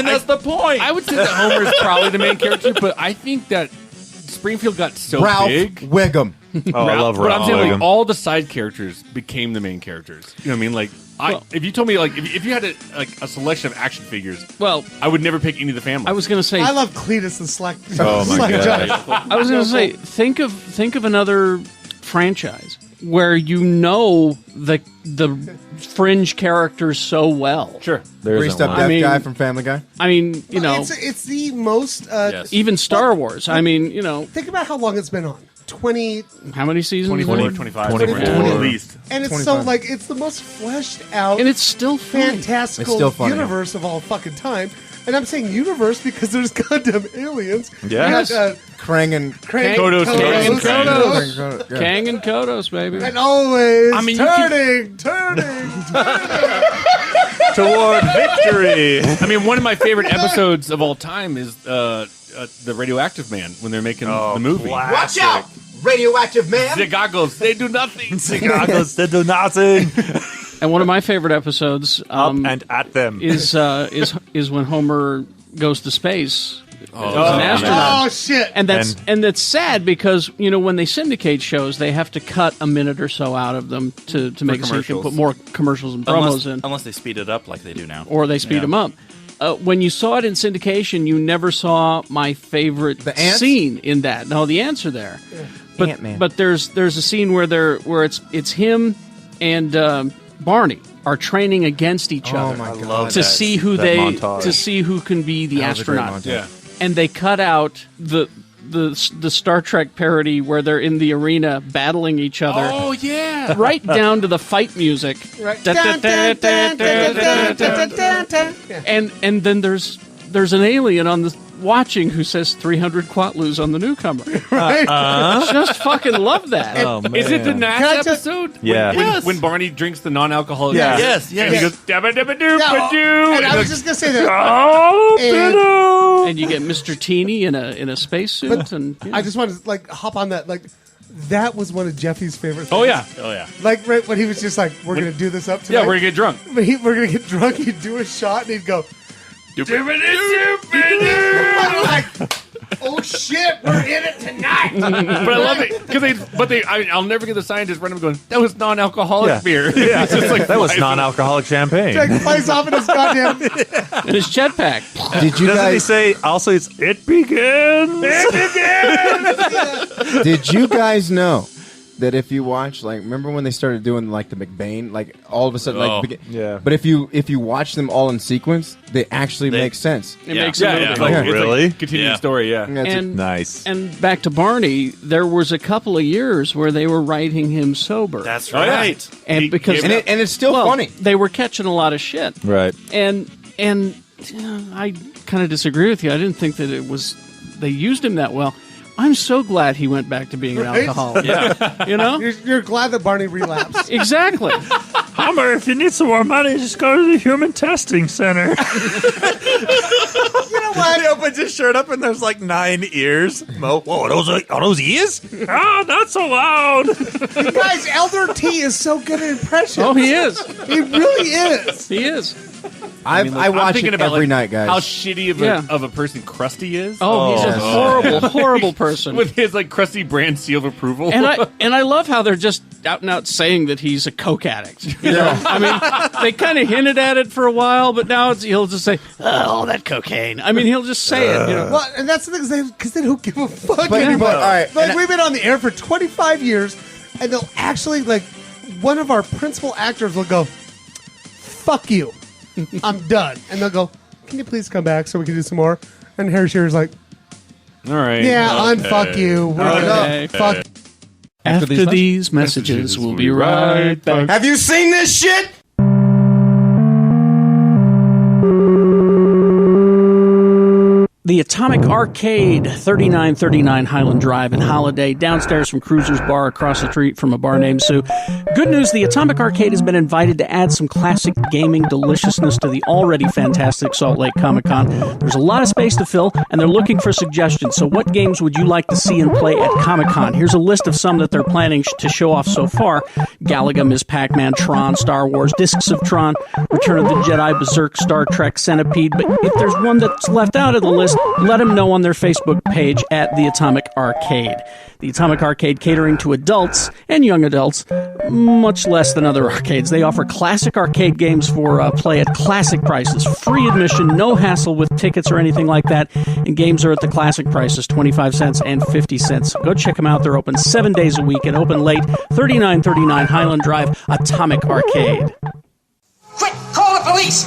that's the point. I would say that Homer is probably the main character, but I think that Springfield got so Ralph big. Wiggum. Oh, I love But I'm Ralph saying, like, Wiggum. all the side characters became the main characters. You know what I mean? Like, if you told me, like, if you had a selection of action figures, Well, I would never pick any of the family. I was going to say. I love Cletus the Slack. Oh, my Slack God. Giant. I was going to say. Think of another franchise where you know the fringe characters so well. Sure. There Greased isn't up one. deaf I mean- guy from Family Guy. I mean, you know, It's the most. Yes. even Star Wars. I mean, you know, Think about how long it's been on. 20. how many seasons? 24, is it? 25, 24. at least. And it's 25. so, like, it's the most fleshed out, And it's still fun. fantastical It's still funny. universe of all fucking time. And I'm saying universe because there's goddamn aliens. Yes. You got, Krang and Krang, Kodos, Kodos, and Krang. Kodos. Yeah. Kang and Kodos, baby. And always I mean, you turning. Toward victory. I mean, one of my favorite episodes of all time is the Radioactive Man when they're making the movie. Watch out, radioactive man. The goggles, they do nothing. Goggles that do nothing. And one of my favorite episodes Up and at them. is when Homer goes to space as an astronaut. Oh, shit. And that's sad because, you know, when they syndicate shows, they have to cut a minute or so out of them to make it so you can commercials. put more commercials and promos in, unless they speed it up like they do now. or they speed them up. When you saw it in syndication, you never saw my favorite The ants? scene in that. No, the ants are there, but Ant-Man. but there's a scene where it's him and Barney are training against each other my God. love to that. see who that montage. to see who can be the That was a great astronaut. montage. Yeah. And they cut out the Star Trek parody where they're in the arena battling each other. Oh, yeah. Right down to the fight music. Right. And then there's an alien on the watching who says 300 Quatlus on the newcomer. Just fucking love that. Oh, man. Is it the Can I Nats just- episode? Yeah. When Barney drinks the non-alcoholic. Yeah. Yes, yes. And he goes, dabba dabba doo Yeah, ba doo. and I was just going to say that. Oh, And And you get Mr. Teeny in a spacesuit, and I just wanted to, like, hop on that. Like, that was one of Jeffy's favorite things. Oh, yeah. Oh yeah. Like, right when he was just like, we're going to do this up tonight. Yeah, we're going to get drunk. We're going to get drunk. He'd do a shot, and he'd go, like, oh shit, we're in it tonight. But I love it because I'll never get the scientist running going. That was non-alcoholic Yeah. beer. Yeah. It's just like That was flies. non-alcoholic champagne. Like, flies off in his goddamn. and his jetpack. Did you Doesn't he guys? say also it begins? Did you guys know that if you watch, like, remember when they started doing like the McBain, like all of a sudden, Oh. like, Yeah. But if you watch them all in sequence, they actually make sense. It Yeah. makes Yeah, a yeah. movie. Like, Yeah. it's like Really? continuing Yeah. story, yeah. That's it. And Nice. and back to Barney, there was a couple of years where they were writing him sober. That's Oh, yeah. right. and because and it's still well, funny. they were catching a lot of shit. Right. And I kind of disagree with you. I didn't think that they used him that well. I'm so glad he went back to being an Right? alcoholic. Yeah. You know? You're glad that Barney relapsed. Exactly. Homer, if you need some more money, just go to the Human Testing Center. You know what? He opens his shirt up and there's like 9 ears. Whoa, are those ears? Oh, not so loud. Guys, Elder T is so good at impressions. Oh, he is. He really is. He is. I I'm watch thinking it about every like, night, guys. how shitty of a person Krusty is. Oh, he's a yes. horrible, horrible person. With his like Krusty brand seal of approval. And I love how they're just out and out saying that he's a coke addict. You know? I mean, they kind of hinted at it for a while, but now he'll just say, "Oh, that cocaine." I mean, he'll just say it. You know? Well, and that's the thing, because they don't give a fuck But- anymore. but, all right, Like, and we've been on the air for 25 years, and they'll actually, like, one of our principal actors will go, "Fuck you, I'm done," and they'll go, "Can you please come back so we can do some more?" And Harry Shearer's like, All right. "Yeah, unfuck you. We're Okay. gonna fuck." After these messages, we'll be right back. Have you seen this shit? The Atomic Arcade, 3939 Highland Drive in Holiday, downstairs from Cruiser's Bar, across the street from a bar named Sue. Good news, the Atomic Arcade has been invited to add some classic gaming deliciousness to the already fantastic Salt Lake Comic-Con. There's a lot of space to fill, and they're looking for suggestions. So what games would you like to see and play at Comic-Con? Here's a list of some that they're planning to show off so far. Galaga, Ms. Pac-Man, Tron, Star Wars, Discs of Tron, Return of the Jedi, Berserk, Star Trek, Centipede. But if there's one that's left out of the list, let them know on their Facebook page at the Atomic Arcade. The Atomic Arcade catering to adults and young adults, much less than other arcades. They offer classic arcade games for play at classic prices. Free admission, no hassle with tickets or anything like that. And games are at the classic prices, 25 cents and 50 cents. Go check them out. They're open 7 days a week and open late. 3939 Highland Drive, Atomic Arcade. Quick, call the police!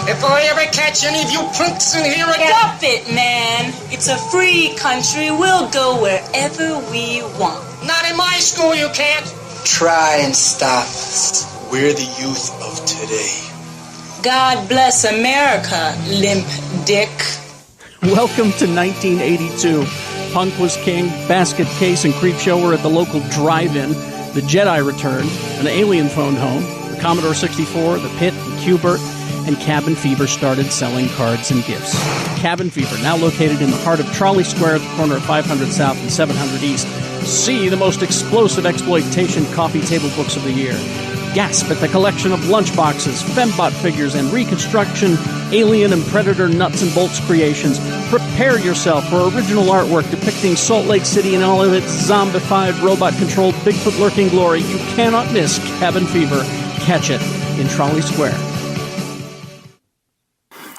If I ever catch any of you punks in here again... Stop it, man. It's a free country. We'll go wherever we want. Not in my school, you can't. Try and stop us. We're the youth of today. God bless America, limp dick. Welcome to 1982. Punk was king, Basket Case and Creepshow were at the local drive-in. The Jedi returned, an alien phoned home, the Commodore 64, the Pit, and Q*bert, and Cabin Fever started selling cards and gifts. Cabin Fever, now located in the heart of Trolley Square at the corner of 500 South and 700 East. See the most explosive exploitation coffee table books of the year. Gasp at the collection of lunchboxes, fembot figures, and reconstruction alien and predator nuts and bolts creations. Prepare yourself for original artwork depicting Salt Lake City in all of its zombified, robot-controlled, Bigfoot-lurking glory. You cannot miss Cabin Fever. Catch it in Trolley Square.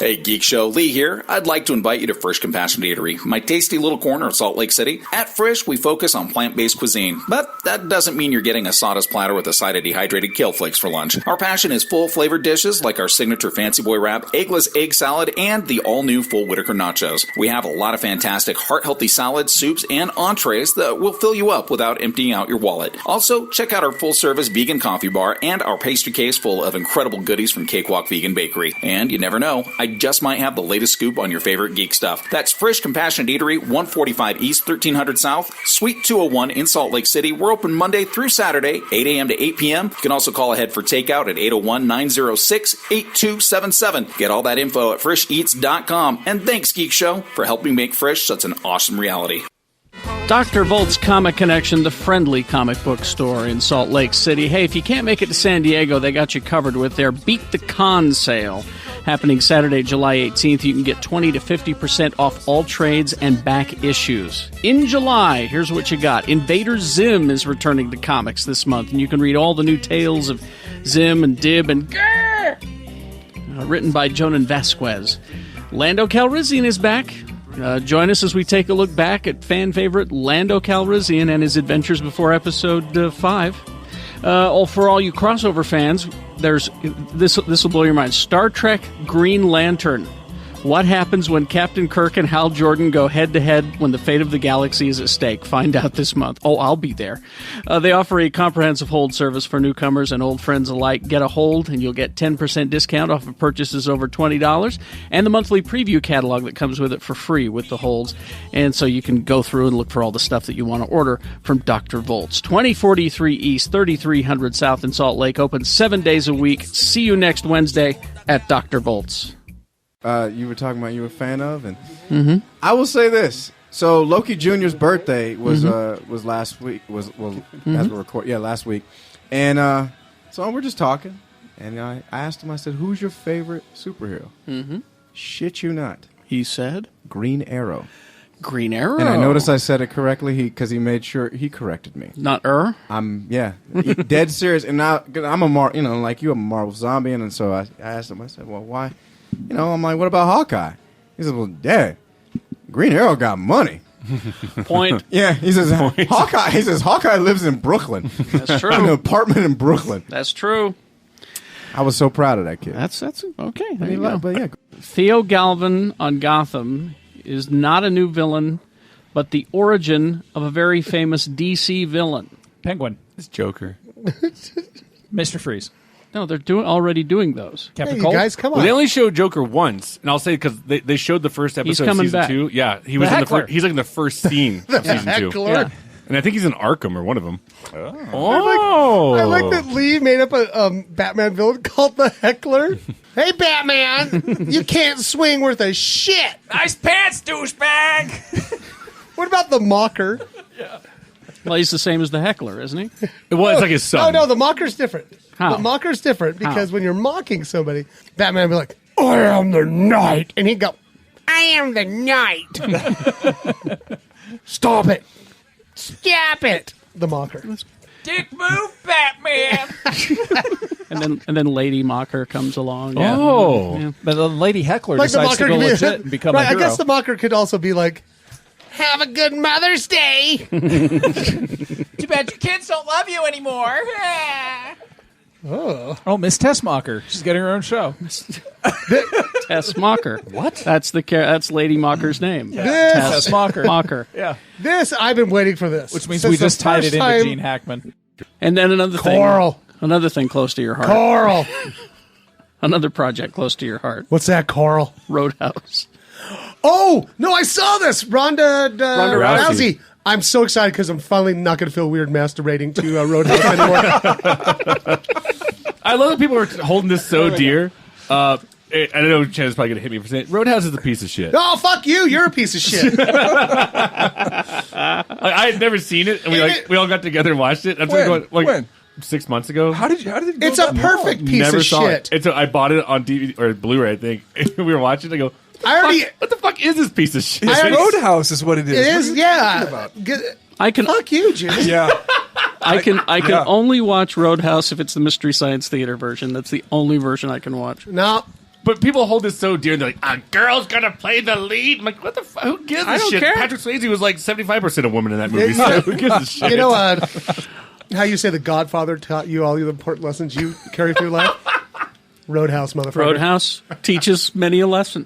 Hey, Geek Show, Leigh here. I'd like to invite you to Frisch Compassion Eatery, my tasty little corner of Salt Lake City. At Frisch, we focus on plant-based cuisine, but that doesn't mean you're getting a sawdust platter with a side of dehydrated kale flakes for lunch. Our passion is full-flavored dishes like our signature Fancy Boy Wrap, eggless egg salad, and the all-new Full Whitaker Nachos. We have a lot of fantastic heart-healthy salads, soups, and entrees that will fill you up without emptying out your wallet. Also, check out our full-service vegan coffee bar and our pastry case full of incredible goodies from Cakewalk Vegan Bakery. And you never know, I just might have the latest scoop on your favorite geek stuff. That's Frisch Compassionate Eatery, 145 East, 1300 South, Suite 201 in Salt Lake City. We're open Monday through Saturday, 8 a.m. to 8 p.m. You can also call ahead for takeout at 801-906-8277. Get all that info at frisheats.com. And thanks, Geek Show, for helping make Frisch such an awesome reality. Dr. Volt's Comic Connection, the friendly comic book store in Salt Lake City. Hey, if you can't make it to San Diego, they got you covered with their Beat the Con sale. Happening Saturday, July 18th, you can get 20 to 50% off all trades and back issues. In July, here's what you got. Invader Zim is returning to comics this month, and you can read all the new tales of Zim and Dib and Grrr! Written by Jonan Vasquez. Lando Calrissian is back. Join us as we take a look back at fan favorite Lando Calrissian and his adventures before Episode 5. For all you crossover fans, there's this will blow your mind. Star Trek Green Lantern. What happens when Captain Kirk and Hal Jordan go head-to-head when the fate of the galaxy is at stake? Find out this month. Oh, I'll be there. They offer a comprehensive hold service for newcomers and old friends alike. Get a hold, and you'll get 10% discount off of purchases over $20, and the monthly preview catalog that comes with it for free with the holds. And so you can go through and look for all the stuff that you want to order from Dr. Volts. 2043 East, 3300 South in Salt Lake. Open 7 days a week. See you next Wednesday at Dr. Volts. You were talking about you were a fan of, and I will say this. So Loki Jr.'s birthday was last week. As we record, last week, and so we're just talking, And I asked him, I said, who's your favorite superhero? Mm-hmm. Shit you not. He said? Green Arrow. Green Arrow. And I noticed I said it correctly because he made sure he corrected me. Not I'm dead serious. And now I'm like you, I'm a Marvel zombie, and so I asked him. I said, "Well, why?" I'm like, "What about Hawkeye?" He said, "Well, Dad, Green Arrow got money." Point. Yeah, he says Hawkeye. He says Hawkeye lives in Brooklyn. That's true. In an apartment in Brooklyn. That's true. I was so proud of that kid. That's okay. There you go. But yeah, Theo Galvin on Gotham is not a new villain, but the origin of a very famous DC villain. Penguin. It's Joker. Mr. Freeze. No, they're already doing those. Captain Hey, you Cold? guys, come on. Well, they only showed Joker once, and I'll say because they showed the first episode He's of coming season back. 2. Yeah, he was in the heckler. first. He's like in the first scene of season 2. heckler. Yeah. And I think he's in Arkham or one of them. I like that Leigh made up a Batman villain called the Heckler. Hey, Batman, you can't swing worth a shit. Nice pants, douchebag. What about the Mocker? Well, he's the same as the heckler, isn't he? Well, it's like his son. No, the Mocker's different. How? The Mocker's different because How? when you're mocking somebody, Batman would be like, I am the Knight. And he'd go, I am the Knight. Stop it. Stop it. The Mocker. Dick move, Batman. And then Lady Mocker comes along. Yeah. Oh. Yeah. But the Lady Heckler Like the decides to Mocker go could be, legit and become right, a hero. I guess the Mocker could also be like, have a good Mother's Day. Too bad your kids don't love you anymore. Oh, Miss Tessmacher. She's getting her own show. Tess Mocker. What? That's Lady Mocker's name. This, Tessmacher. Mocker. Yeah. I've been waiting for this. Which means Since we the just tied first it into time- Gene Hackman. And then another Coral. thing close to your heart. Coral. Another project close to your heart. What's that, Coral? Roadhouse. Oh, no, I saw this. Ronda Rousey. Rousey. I'm so excited because I'm finally not going to feel weird masturbating to Roadhouse anymore. I love that people are holding this so dear. I don't know, Chad's probably going to hit me for saying it. Roadhouse is a piece of shit. Oh, fuck you. You're a piece of shit. I had never seen it, and we all got together and watched it. I'm When? going, When? 6 months ago. How did it go It's a that perfect long? piece Never of saw shit. it. I bought it on DVD or Blu-ray, I think. We were watching it. I go, I already. what the fuck is this piece of shit? I already- Roadhouse is what it is. It What is, are you yeah. talking about? I can Fuck you, Jimmy. Yeah. I can Yeah. only watch Roadhouse if it's the Mystery Science Theater version. That's the only version I can watch. No. But people hold this so dear, and they're like, a girl's gonna play the lead. I'm like, what the fuck? Who gives a I don't shit? care. Patrick Swayze was like 75% a woman in that movie, Yeah. so who gives a shit? You know how you say the Godfather taught you all the important lessons you carry through life? Roadhouse, motherfucker. Roadhouse teaches many a lesson.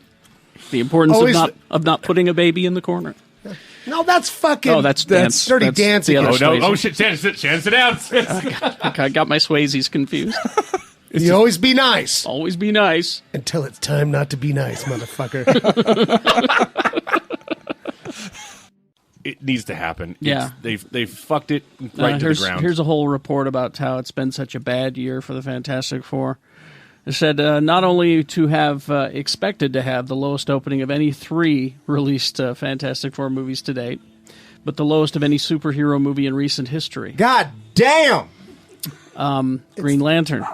The importance Always- of not putting a baby in the corner. No, that's fucking. Oh, that's dance. Dirty That's dancing. the other Oh, no. Swayze. Oh, shit. Shannon, sit down. I got my Swayzes confused. You always be nice Always be nice. until it's time not to be nice, motherfucker. It needs to happen. Yeah. They fucked it right to the ground. Here's a whole report about how it's been such a bad year for the Fantastic Four. It said not only to have expected to have the lowest opening of any 3 released Fantastic Four movies to date, but the lowest of any superhero movie in recent history. God damn. Green Lantern.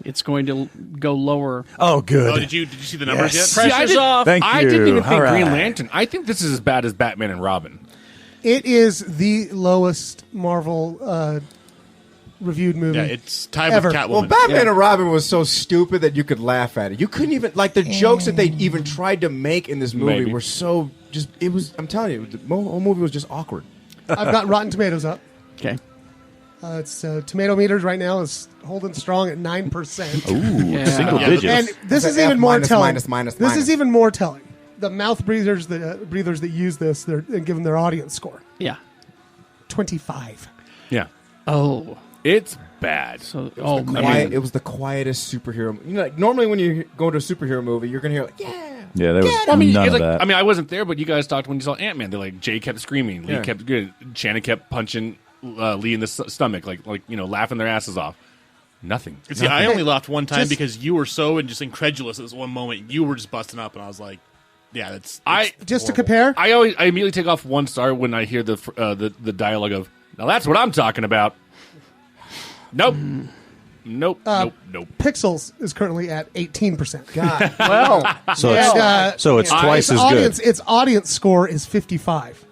It's going to go lower. Oh, good. Oh, did you see the numbers Yes. yet? Pressure's off. Thank I you. didn't even think All right. Green Lantern. I think this is as bad as Batman and Robin. It is the lowest Marvel reviewed movie. Yeah, it's tied Ever. with Catwoman. Well, Batman and Robin was so stupid that you could laugh at it. You couldn't even like the jokes that they even tried to make in this movie Maybe. were so just. It was. I'm telling you, the whole movie was just awkward. I've got Rotten Tomatoes up. Okay. It's tomato meters right now is holding strong at 9%. Ooh, Yeah. single Yeah, digits. And this It's is an even F more minus, telling. minus, This minus. is even more telling. The mouth breathers that use this, they're giving their audience score Yeah. 25. Yeah. Oh. It's bad. So. It was the quietest superhero. You know, like normally when you go to a superhero movie, you're gonna hear like, yeah. Yeah, there was I mean, none it's of like, that. I mean, I wasn't there, but you guys talked when you saw Ant-Man. They're like, Jay kept screaming, Lee Yeah. kept good, Shannon kept punching Lee in the stomach, like laughing their asses off. Nothing. See, I only laughed one time Just- because you were so just incredulous at this one moment. You were just busting up, and I was like, "Yeah, that's." Just to compare, I immediately take off 1 star when I hear the dialogue of, now that's what I'm talking about. Nope. Nope. Pixels is currently at 18%. God. Well, So it's twice as good. Its audience score is 55.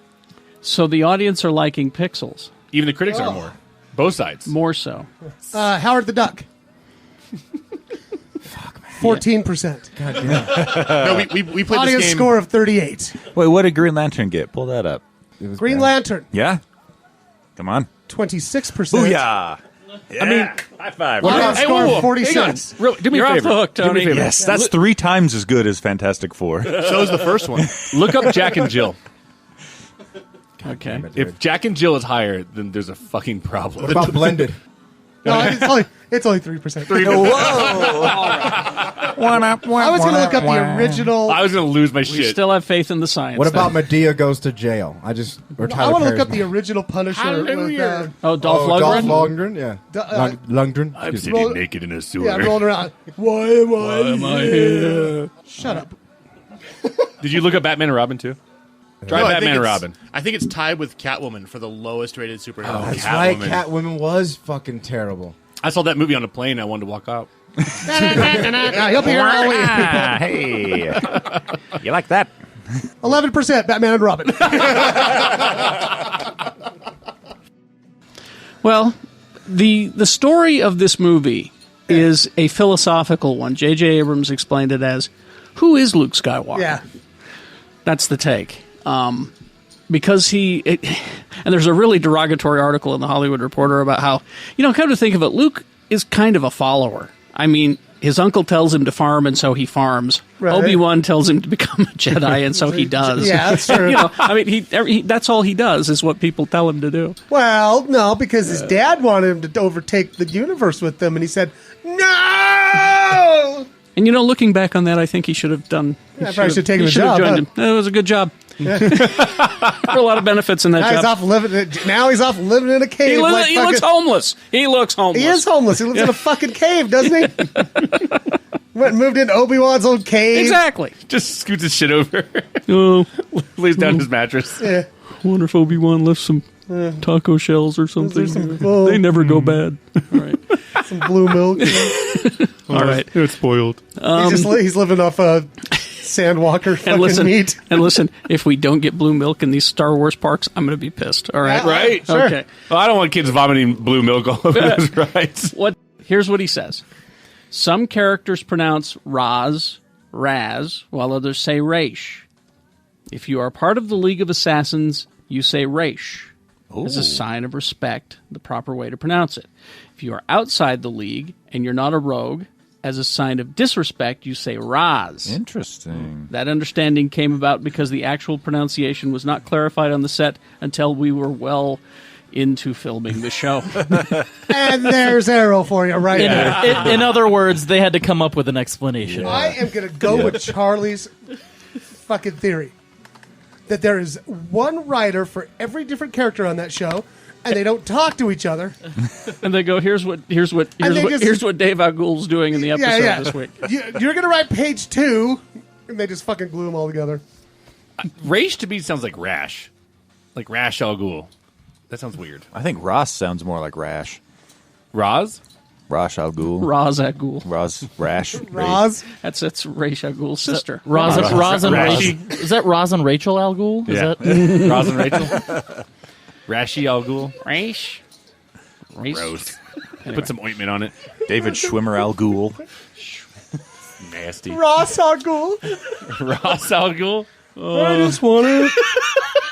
so the audience are liking Pixels Even the critics are more. Both sides. more so. Howard the Duck. 14%. No, we played Audience this game. score of 38. Wait, what did Green Lantern get? Pull that up. Green Lantern, Yeah? Come on. 26%. Booyah! I mean, high five. Audience Hey, score whoa, whoa. of 46. Hang on. Do me You're a off favor. the hook, Do me a Tony. favor. Yes, that's 3 times as good as Fantastic Four. So is the first one. Look up Jack and Jill. Okay. If Jack and Jill is higher, then there's a fucking problem. What about blended? No, it's only 3%. I was going to look up the original. I was going to lose my We shit. still have faith in the science. What about then. Medea goes to jail? I want to look up the original Punisher. With, Dolph Dolph Lundgren? Lundgren, yeah. D- Lundgren. I'm Excuse me. sitting naked in a sewer. yeah, rolling around. Why am I here? Shut up. Did you look up Batman and Robin too? Try No, I Batman think and it's- Robin. I think it's tied with Catwoman for the lowest rated superhero. That's right. Catwoman. Catwoman was fucking terrible. I saw that movie on a plane. I wanted to walk out. He'll be here all week. Hey. You like that? 11% Batman and Robin. Well, the story of this movie is a philosophical one. J.J. Abrams explained it as, who is Luke Skywalker? Yeah. That's the take. Because and there's a really derogatory article in the Hollywood Reporter about how, come to think of it, Luke is kind of a follower. I mean, his uncle tells him to farm, and so he farms. Right. Obi-Wan tells him to become a Jedi, and so he does. Yeah, that's true. That's all he does is what people tell him to do. Well, no, because his dad wanted him to overtake the universe with them, and he said, no! And looking back on that, I think he should have done. I probably should have taken the should have job. joined him. It was a good job. There were a lot of benefits in that Now job. he's off living in a cave. He looks homeless. He looks homeless. He is homeless. He lives in a fucking cave, doesn't he? Went and moved into Obi-Wan's old cave. Exactly. Just scoots his shit over. Oh, Lays down his mattress. Yeah. I wonder if Obi-Wan left some taco shells or something. They never go bad. All right. Some blue milk. All right. It's spoiled. He's living off Sandwalker fucking meat. And listen, if we don't get blue milk in these Star Wars parks, I'm going to be pissed. All right. Yeah, Right? Sure. Okay. Well, I don't want kids vomiting blue milk all over his rides. Here's what he says. Some characters pronounce Raz, while others say Raish. If you are part of the League of Assassins, you say Raish. As a sign of respect, the proper way to pronounce it. If you are outside the League and you're not a rogue, as a sign of disrespect, you say Raz. Interesting. That understanding came about because the actual pronunciation was not clarified on the set until we were well into filming the show. And there's Arrow for you right now. In other words, they had to come up with an explanation. I am going to go with Charlie's fucking theory. That there is one writer for every different character on that show, and they don't talk to each other. And they go, here's what Dave Agul's doing in the episode this week. You're going to write page 2, and they just fucking glue them all together. Raish to me sounds like Rash. Like Rash Al Ghul. That sounds weird. I think Ross sounds more like Rash. Roz? Rash Al Ghul. Raz Al Ghul. Rash. Roz? That's Raish Al Ghul's sister. Roz and Rashi. Rachel. Is that Roz and Rachel Al Ghul? Is Yeah. that Roz and Rachel? Rashi Al Ghul? Raish? Gross. Put some ointment on it. David Schwimmer Al Ghul. Nasty. Ross Al Ghul? Ross Al Ghul? I just want to...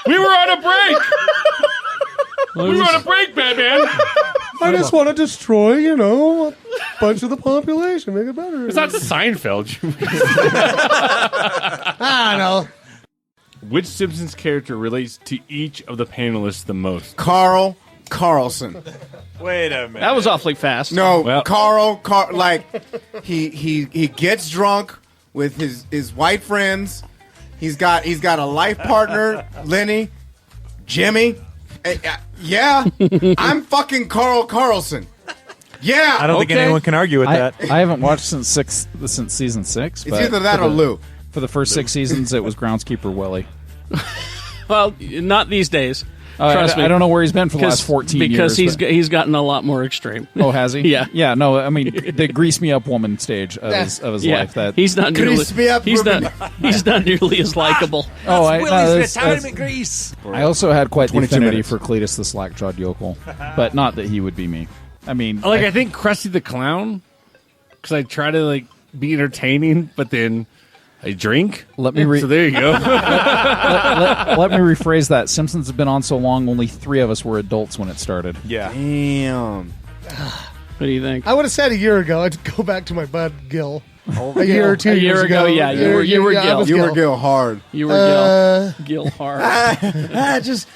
We were on a break! We were on a break, Batman! I just want to destroy, a bunch of the population. Make it better. It's not Seinfeld. I don't know. Which Simpsons character relates to each of the panelists the most? Carl Carlson. Wait a minute. That was awfully fast. No, Well- Carl, like he gets drunk with his white friends. He's got a life partner, Lenny, Jimmy. Yeah, I'm fucking Carl Carlson. Yeah, I don't think anyone can argue with that. I haven't watched since season 6. It's either that or Lou. For the first 6 seasons, it was groundskeeper Willie. Well, not these days. Trust me. I don't know where he's been for the last 14 because years. he's gotten a lot more extreme. Oh, has he? Yeah. Yeah, no, I mean, the grease me up woman stage of his Yeah. life. That He's not nearly. He's not nearly as likable. Oh, Willie's retirement grease. I also had quite the 22 affinity minutes. for Cletus the slack-jawed yokel, but not that he would be me. I mean, I think Krusty the Clown, because I try to like be entertaining, but then I drink. Let me so there you go. let me rephrase that. Simpsons have been on so long, only 3 of us were adults when it started. Yeah. Damn. What do you think? I would have said a year ago. I'd go back to my bud Gil. Oh, A year or 2 A year years ago, yeah, you were I Gil. was You were Gil hard. You were Gil Hart. Just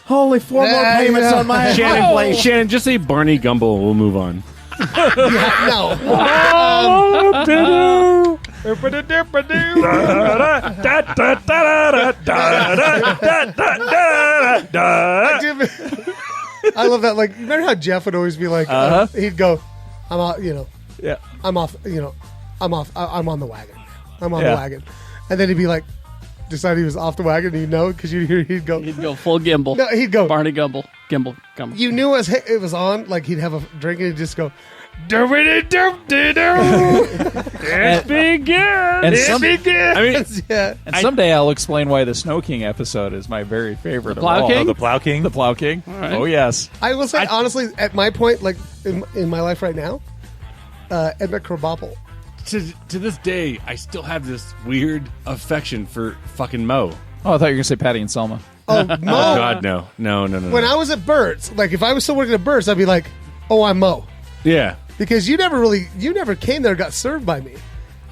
holy 4 more payments on my Shannon, just say Barney Gumble. We'll move on. No. I love that. Like, remember how Jeff would always be like, he'd go, I'm out, Yeah. I'm off, I'm off, I'm on the wagon. I'm on the wagon. And then he'd be like, decide he was off the wagon, and because you'd hear he'd go full Gimble. No, he'd go Barney Gumble. Gimble. You knew it was on, like he'd have a drink and he'd just go, It's big And yeah. And someday I'll explain why the Snow King episode is my very favorite. The Plow of all. King? Oh, the Plow King? The Plow King. right. Oh, yes. I will say, honestly, at my point, like in my life right now, Edna Krabappel. To this day, I still have this weird affection for fucking Mo. Oh, I thought you were going to say Patty and Selma. Oh, Mo. Oh God, no. When I was at Burt's, like if I was still working at Burt's, I'd be like, "Oh, I'm Mo," Yeah, because you never came there, and got served by me.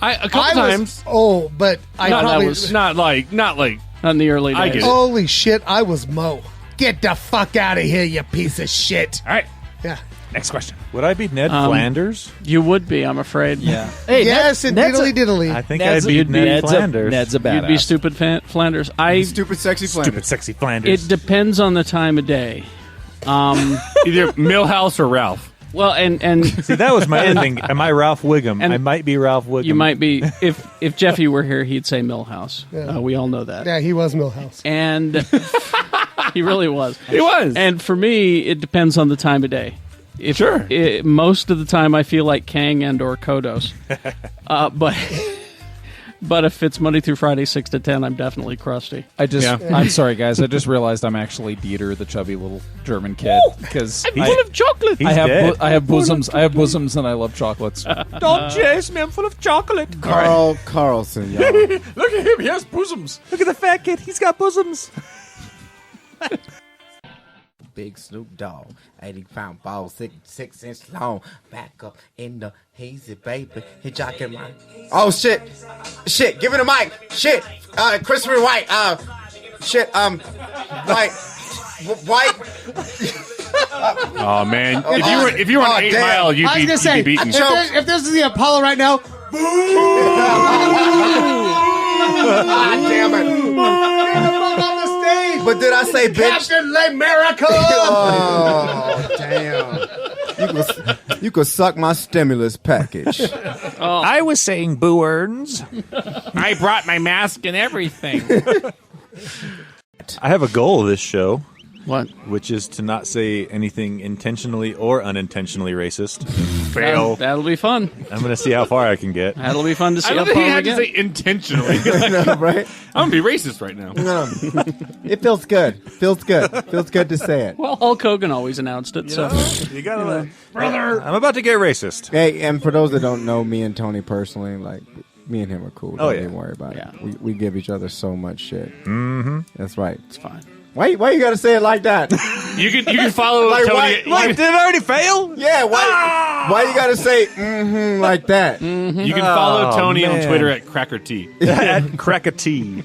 a couple times. But I No, that probably was- Not like. Not in the early days. I get it. Holy shit, I was Mo. Get the fuck out of here, you piece of shit. All right. Yeah. Next question. Would I be Ned Flanders? You would be, I'm afraid. Yeah. Hey, yes, and diddly diddly. I think I'd be Ned Flanders. Ned's a badass. You'd be stupid Flanders. Stupid sexy Flanders. Stupid sexy Flanders. It depends on the time of day. Either Millhouse or Ralph. Well, and See, that was my other thing. Am I Ralph Wiggum? And I might be Ralph Wiggum. you might be if Jeffy were here, he'd say Millhouse. Yeah. We all know that. Yeah, he was Millhouse. And he really was. He was. And for me, it depends on the time of day. Sure. Most of the time, I feel like Kang and or Kodos. But if it's Monday through Friday, 6 to 10, I'm definitely Krusty. I'm sorry, guys. I just realized I'm actually Dieter, the chubby little German kid. Because I'm full of chocolate. I have bosoms. I have bosoms, and I love chocolates. Don't chase me, I'm full of chocolate. Carlson, y'all. Look at him. He has bosoms. Look at the fat kid. He's got bosoms. Big Snoop Dogg, 80-pound ball, 6 inch long, back up in the hazy, baby. He jocking my. Oh shit, give me the mic. Shit, Christopher White. White. Oh man, if you were on 8 damn. Mile, you'd I was be, gonna say, you'd be beaten. if this is the Apollo right now, God damn it. get the fuck off the stage. But did I say bitch? Captain America. Oh damn. You could suck my stimulus package. I was saying boo earns. I brought my mask and everything. I have a goal of this show. What? Which is to not say anything intentionally or unintentionally racist. Fail. That'll be fun. I'm going to see how far I can get. That'll be fun to see I how don't think far he we had to get. say intentionally. No, right? I'm gonna be racist right now. No. It feels good. Feels good to say it. Well, Hulk Hogan always announced it, so. You gotta let brother. I'm about to get racist. Hey, and for those that don't know me and Tony personally, like me and him are cool. Oh, Don't yeah. even worry about Yeah. it. We give each other so much shit. Mm-hmm. That's right. It's fine. Why you gotta say it like that? You can follow Like, Tony. why- Did it already fail? Yeah, why you gotta say like that? You can follow Oh, Tony on man. Twitter at Cracker T. At Crack a T.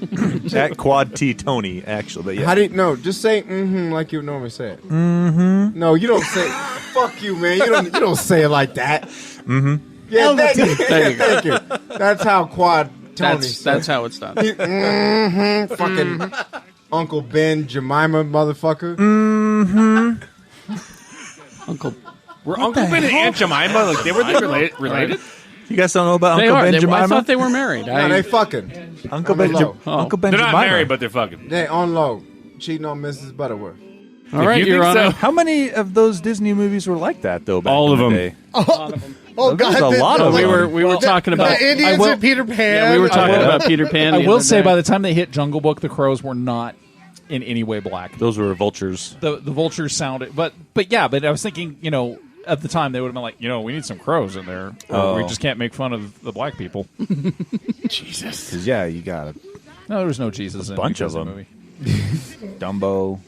At Quad T Tony, actually. But yeah. How do you no? Just say like you would normally say it. Mm-hmm. No, you don't say. Fuck you, man. You don't say it like that. Mm-hmm. Yeah, thank you. There you go. Thank you. That's how Quad Tony. That's how it's done. Fucking Uncle Ben Jemima motherfucker. Uncle. Were Uncle Ben and Aunt Jemima like they were related? You guys don't know about They Uncle are. Ben I Jemima? thought they were married. No, they fucking. Uncle On Ben the low. Uncle Ben They're not Jemima. married, but they're fucking. They on low. Cheating on Mrs. Butterworth. All right, you Your think Honor. so? How many of those Disney movies were like that, though? Back All in of the them. day? Oh, There's God. a lot of them. We were talking about the Indians and Peter Pan. Yeah, we were talking about Peter Pan. I the will other say, day. by the time they hit Jungle Book, the crows were not in any way black. Those were vultures. The vultures sounded, but I was thinking, at the time they would have been like, we need some crows in there, or we just can't make fun of the black people. Jesus. Because you got it. No, there was no Jesus in Bunch the of them. movie. Dumbo.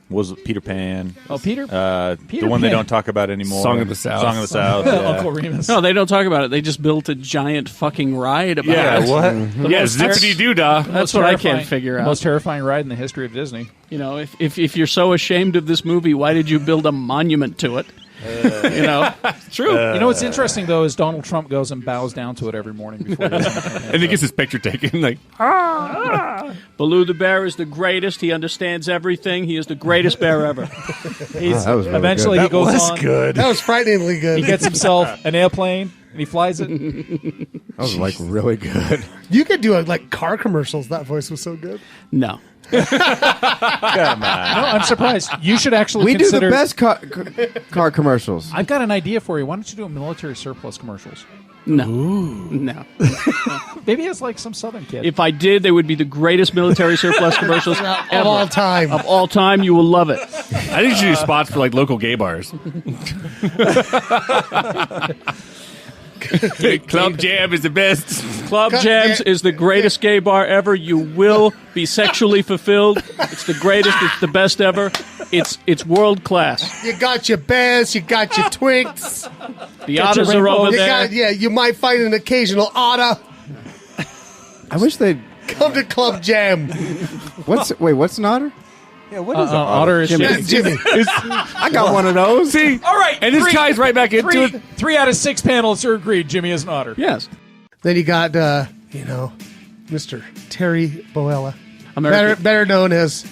Was it Peter Pan? Oh, Peter the Pan. one they don't talk about anymore. Song of the South. Song of the South. Yeah. Uncle Remus. No, they don't talk about it. They just built a giant fucking ride about it. What? Yeah, zippity doo dah. That's what I can't figure out. Most terrifying ride in the history of Disney. If you're so ashamed of this movie, why did you build a monument to it? It's true. What's interesting though is Donald Trump goes and bows down to it every morning before he does it. And he gets his picture taken. Like, Baloo the bear is the greatest. He understands everything. He is the greatest bear ever. He's, that was really eventually good. he goes That was on. good. That was frighteningly good. He gets himself an airplane and he flies it. That was like really good. You could do car commercials. That voice was so good. No. Come on. No, I'm surprised. You should actually We consider. do the best car commercials. I've got an idea for you. Why don't you do a military surplus commercials? No. No. Maybe it's like some Southern kid. If I did, they would be the greatest military surplus commercials Of ever. all time. Of all time, you will love it. I think you should do spots for like local gay bars. Club Jam is the best. Club Jams is the greatest gay bar ever. You will be sexually fulfilled. It's the greatest. It's the best ever. It's world class. You got your bears. You got your twinks. The otters are over there. You might find an occasional otter. I wish they'd Come to Club Jam. what's an otter? Yeah, what is an otter is Jimmy. I got one of those. See, all right, and this ties right back into it. 3 out of 6 panelists are agreed. Jimmy is an otter. Yes. Then you got, Mr. Terry Boella. America- Better known as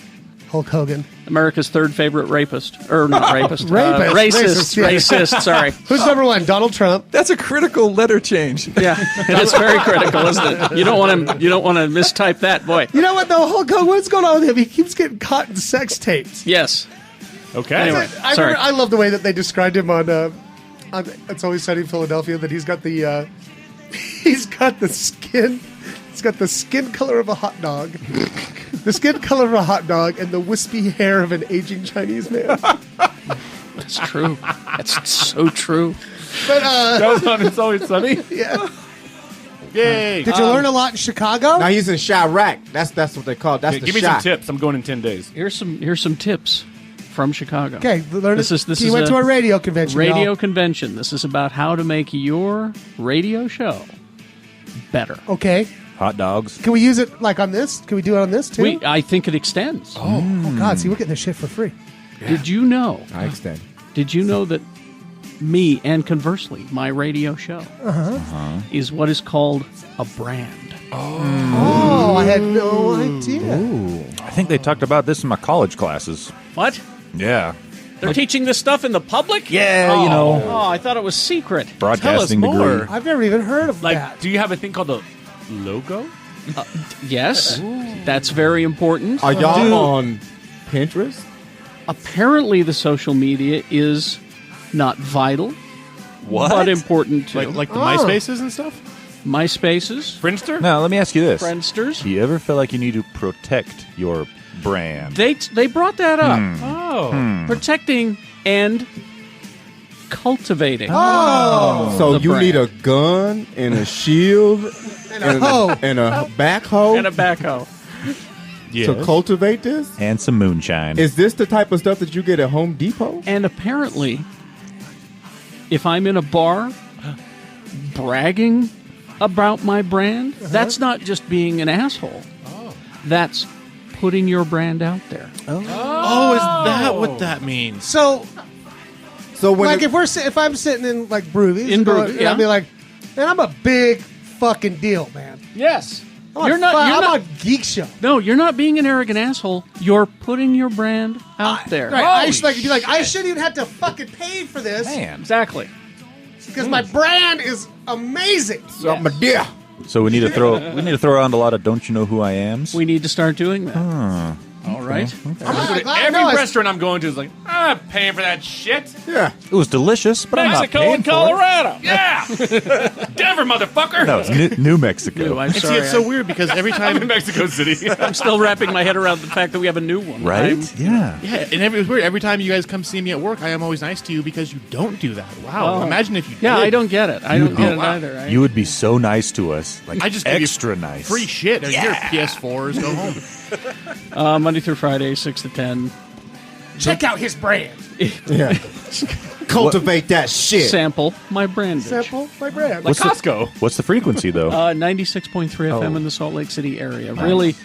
Hulk Hogan. America's third favorite rapist. Or not rapist. Rapist. Racist, sorry. Who's number one? Donald Trump. That's a critical letter change. Yeah, it is very critical, isn't it? You don't want to mistype that, boy. You know what, though? Hulk Hogan, what's going on with him? He keeps getting caught in sex tapes. Yes. Okay. Anyway, sorry. I love the way that they described him on It's Always Sunny in Philadelphia, that he's got the skin color of a hot dog. The skin color of a hot dog and the wispy hair of an aging Chinese man. That's true. That's so true. But That was on It's Always Sunny. yeah. Yay. Did you learn a lot in Chicago? Now he's in Chirac. That's what they call it. That's the Give me shot. some tips. I'm going in 10 days. Here's some tips from Chicago. Okay, learn This it. is You went a to a radio convention. Radio y'all. convention. This is about how to make your radio show better. Okay. Hot dogs. Can we use it on this? Can we do it on this too? I think it extends. Oh God! See, we're getting this shit for free. Did you know? I extend. Did you know that me and conversely, my radio show is what is called a brand? Oh, I had no idea. I think they talked about this in my college classes. What? Yeah. They're teaching this stuff in the public? Yeah, Oh, I thought it was secret. Broadcasting Tell us more. degree. I've never even heard of that. Do you have a thing called a logo? Yes, that's very important. Are y'all on Pinterest? Apparently, the social media is not vital, but important too. Like the MySpaces and stuff? MySpaces, Friendster? Now, let me ask you this. Friendsters. Do you ever feel like you need to protect your brand? They brought that up. Protecting and cultivating. So The you brand. need a gun and a shield and a hoe. and a backhoe And a backhoe. to cultivate this? And some moonshine. Is this the type of stuff that you get at Home Depot? And apparently, if I'm in a bar bragging about my brand, that's not just being an asshole. That's putting your brand out there. Oh, is that what that means? So, when if I'm sitting in Broovies, In Broovies, yeah. I'll be like, man, I'm a big fucking deal, man. Yes. I'm on Geekshow. No, you're not being an arrogant asshole. You're putting your brand out there. Right, I should be like, I shouldn't even have to fucking pay for this Exactly. because my brand is amazing. yeah. So we need to throw around a lot of "Don't you know who I am's"? We need to start doing that. All All right? Every restaurant I'm going to is like, I'm not paying for that shit. Yeah. It was delicious, but I'm not Mexico paying and for it. Colorado. Yeah. Denver, motherfucker. No, it's New Mexico. I'm And see, sorry. it's so weird because every time I'm in Mexico City. I'm still wrapping my head around the fact that we have a new one. Right? I'm- Yeah, and it was weird. Every time you guys come see me at work, I am always nice to you because you don't do that. Wow. Oh. Imagine if you Yeah, did. I don't get it. I You don't get would it be- either. You would be so nice to us. Like, I just give you extra nice. free shit. Here, PS4s, go home. Monday through Friday, 6 to 10. Check out his brand. Yeah. Cultivate that shit. Sample my brand. Sample my brand. Like Costco. What's the frequency, though? 96.3 FM in the Salt Lake City area. Really,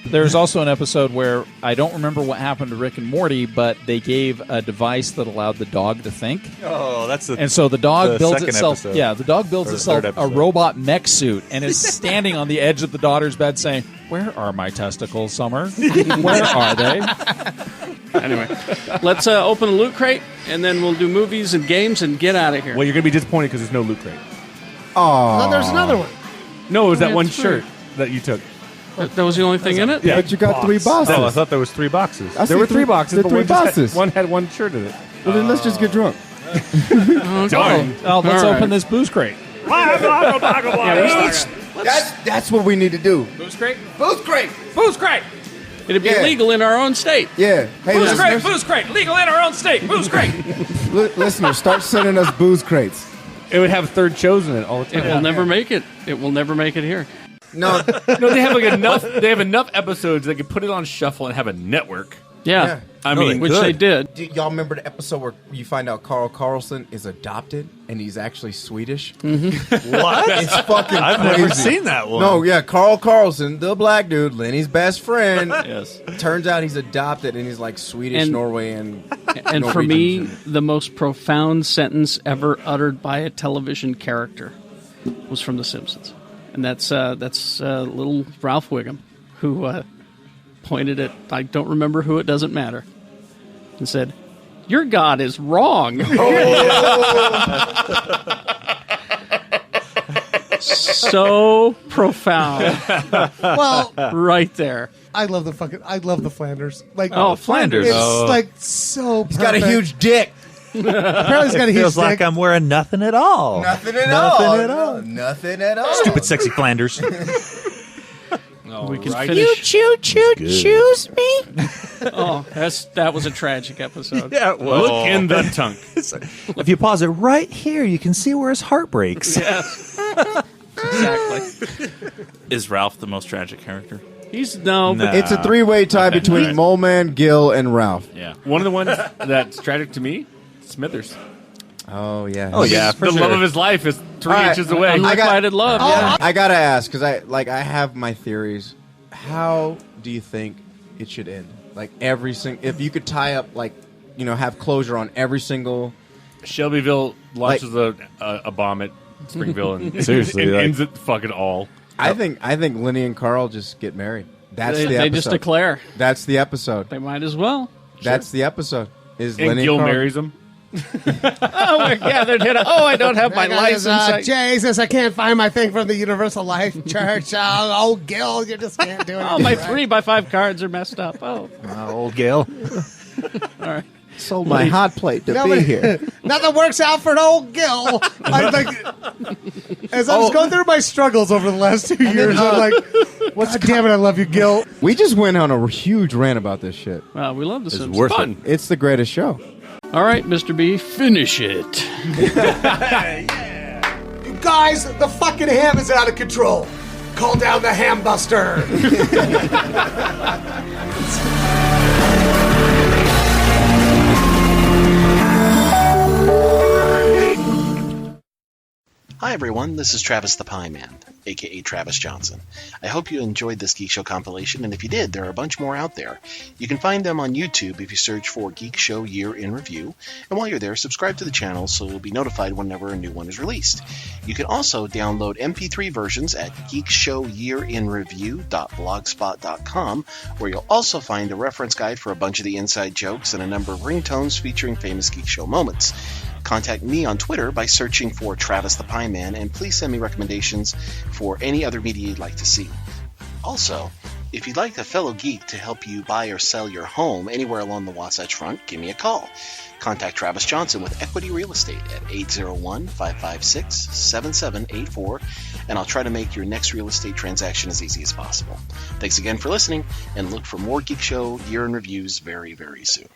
There's also an episode where I don't remember what happened to Rick and Morty, but they gave a device that allowed the dog to think. Oh, that's the And so the dog the builds second itself. episode. Yeah, the dog builds Or the itself third a episode. robot mech suit and is standing on the edge of the daughter's bed, saying, "Where are my testicles, Summer? Where are they?" anyway, let's open a loot crate, and then we'll do movies and games and get out of here. Well, you're gonna be disappointed because there's no loot crate. Oh. There's another one. No, it was We that had one three. shirt that you took. That was the only thing in it? Yeah. But you got 3 boxes. Oh, I thought there was 3 boxes. I There see were 3 boxes, The but 3 one just boxes. one had one shirt in it. Well, then let's just get drunk. Darn. Oh, let's All right. open this booze crate. That's what we need to do. Booze crate? Booth crate. Booze crate! It'd be Yeah. legal in our own state. Yeah. Hey, Booze crate, listeners, booze crate, legal in our own state. Booze crate. listeners, start sending us booze crates. It would have third shows in it all the It time. will never make it. It will never make it here. No, No, they have like enough. They have enough episodes they can put it on shuffle and have a network. Yeah. I No, mean, Which they did. do y'all remember the episode where you find out Carl Carlson is adopted and he's actually Swedish? What? It's fucking I've crazy. never seen that one. No, yeah, Carl Carlson, the black dude, Lenny's best friend. yes. Turns out he's adopted and he's like Swedish, And- Norwegian. And for me, Norwegian. the most profound sentence ever uttered by a television character was from The Simpsons. And that's little Ralph Wiggum, who pointed at, I don't remember who, it doesn't matter, and said, "Your God is wrong." So profound. Well, Right there. I love the Flanders. Like, Oh, Flanders. It's Oh. like so. He's got a huge dick. Apparently, he's got a huge Feels like dick. I'm wearing nothing at all. Nothing at Nothing all. at all. Nothing at all. Stupid, sexy Flanders. We can right. finish. Choose me. Oh, that was a tragic episode. Yeah, well, Look in the tongue. if you pause it right here, you can see where his heart breaks. Yes. Exactly. Is Ralph the most tragic character? He's no, but It's a 3-way tie between Mole Man, Gil, and Ralph. Yeah. One of the ones that's tragic to me, Smithers. Oh yeah. Oh yeah, for the sure. love of his life is 3 All right. inches away. unrequited love. Yeah. I gotta ask because I have my theories. How do you think it should end? Like every single, if you could tie up, like, you know, have closure on every single. Shelbyville launches a bomb at Springfield and Seriously, and like- ends it fucking all. I think Lenny and Carl just get married. That's the They episode. just declare. That's the episode. They might as well. That's the episode. Is And Lenny Gil and Carl. marries him. Oh, we're gathered here. Oh, I don't have my license. Jesus, I can't find my thing from the Universal Life Church. Oh, Gil, you just can't do it. Oh, my 3x5 cards are messed up. Oh, Old Gail. all right. Sold my hot plate to Nobody- be here. Nothing works out for an old Gil. I like, as I was going through my struggles over the last 2 years, I'm like, God damn it, I love you, Gil. We just went on a huge rant about this shit. Well, we love the Simpsons. worth Fun. It's the greatest show. All right, Mr. B, finish it. You guys, the fucking ham is out of control. Call down the ham buster. Hi everyone, this is Travis the Pie Man, aka Travis Johnson. I hope you enjoyed this Geek Show compilation, and if you did, there are a bunch more out there. You can find them on YouTube if you search for Geek Show Year in Review, and while you're there, subscribe to the channel so you'll be notified whenever a new one is released. You can also download MP3 versions at geekshowyearinreview.blogspot.com, where you'll also find a reference guide for a bunch of the inside jokes and a number of ringtones featuring famous Geek Show moments. Contact me on Twitter by searching for Travis the Pie Man, and please send me recommendations for any other media you'd like to see. Also, If you'd like a fellow geek to help you buy or sell your home anywhere along the Wasatch Front, give me a call. Contact Travis Johnson with Equity Real Estate at 801-556-7784, and I'll try to make your next real estate transaction as easy as possible. Thanks again for listening, and look for more Geek Show Year in Reviews very, very soon.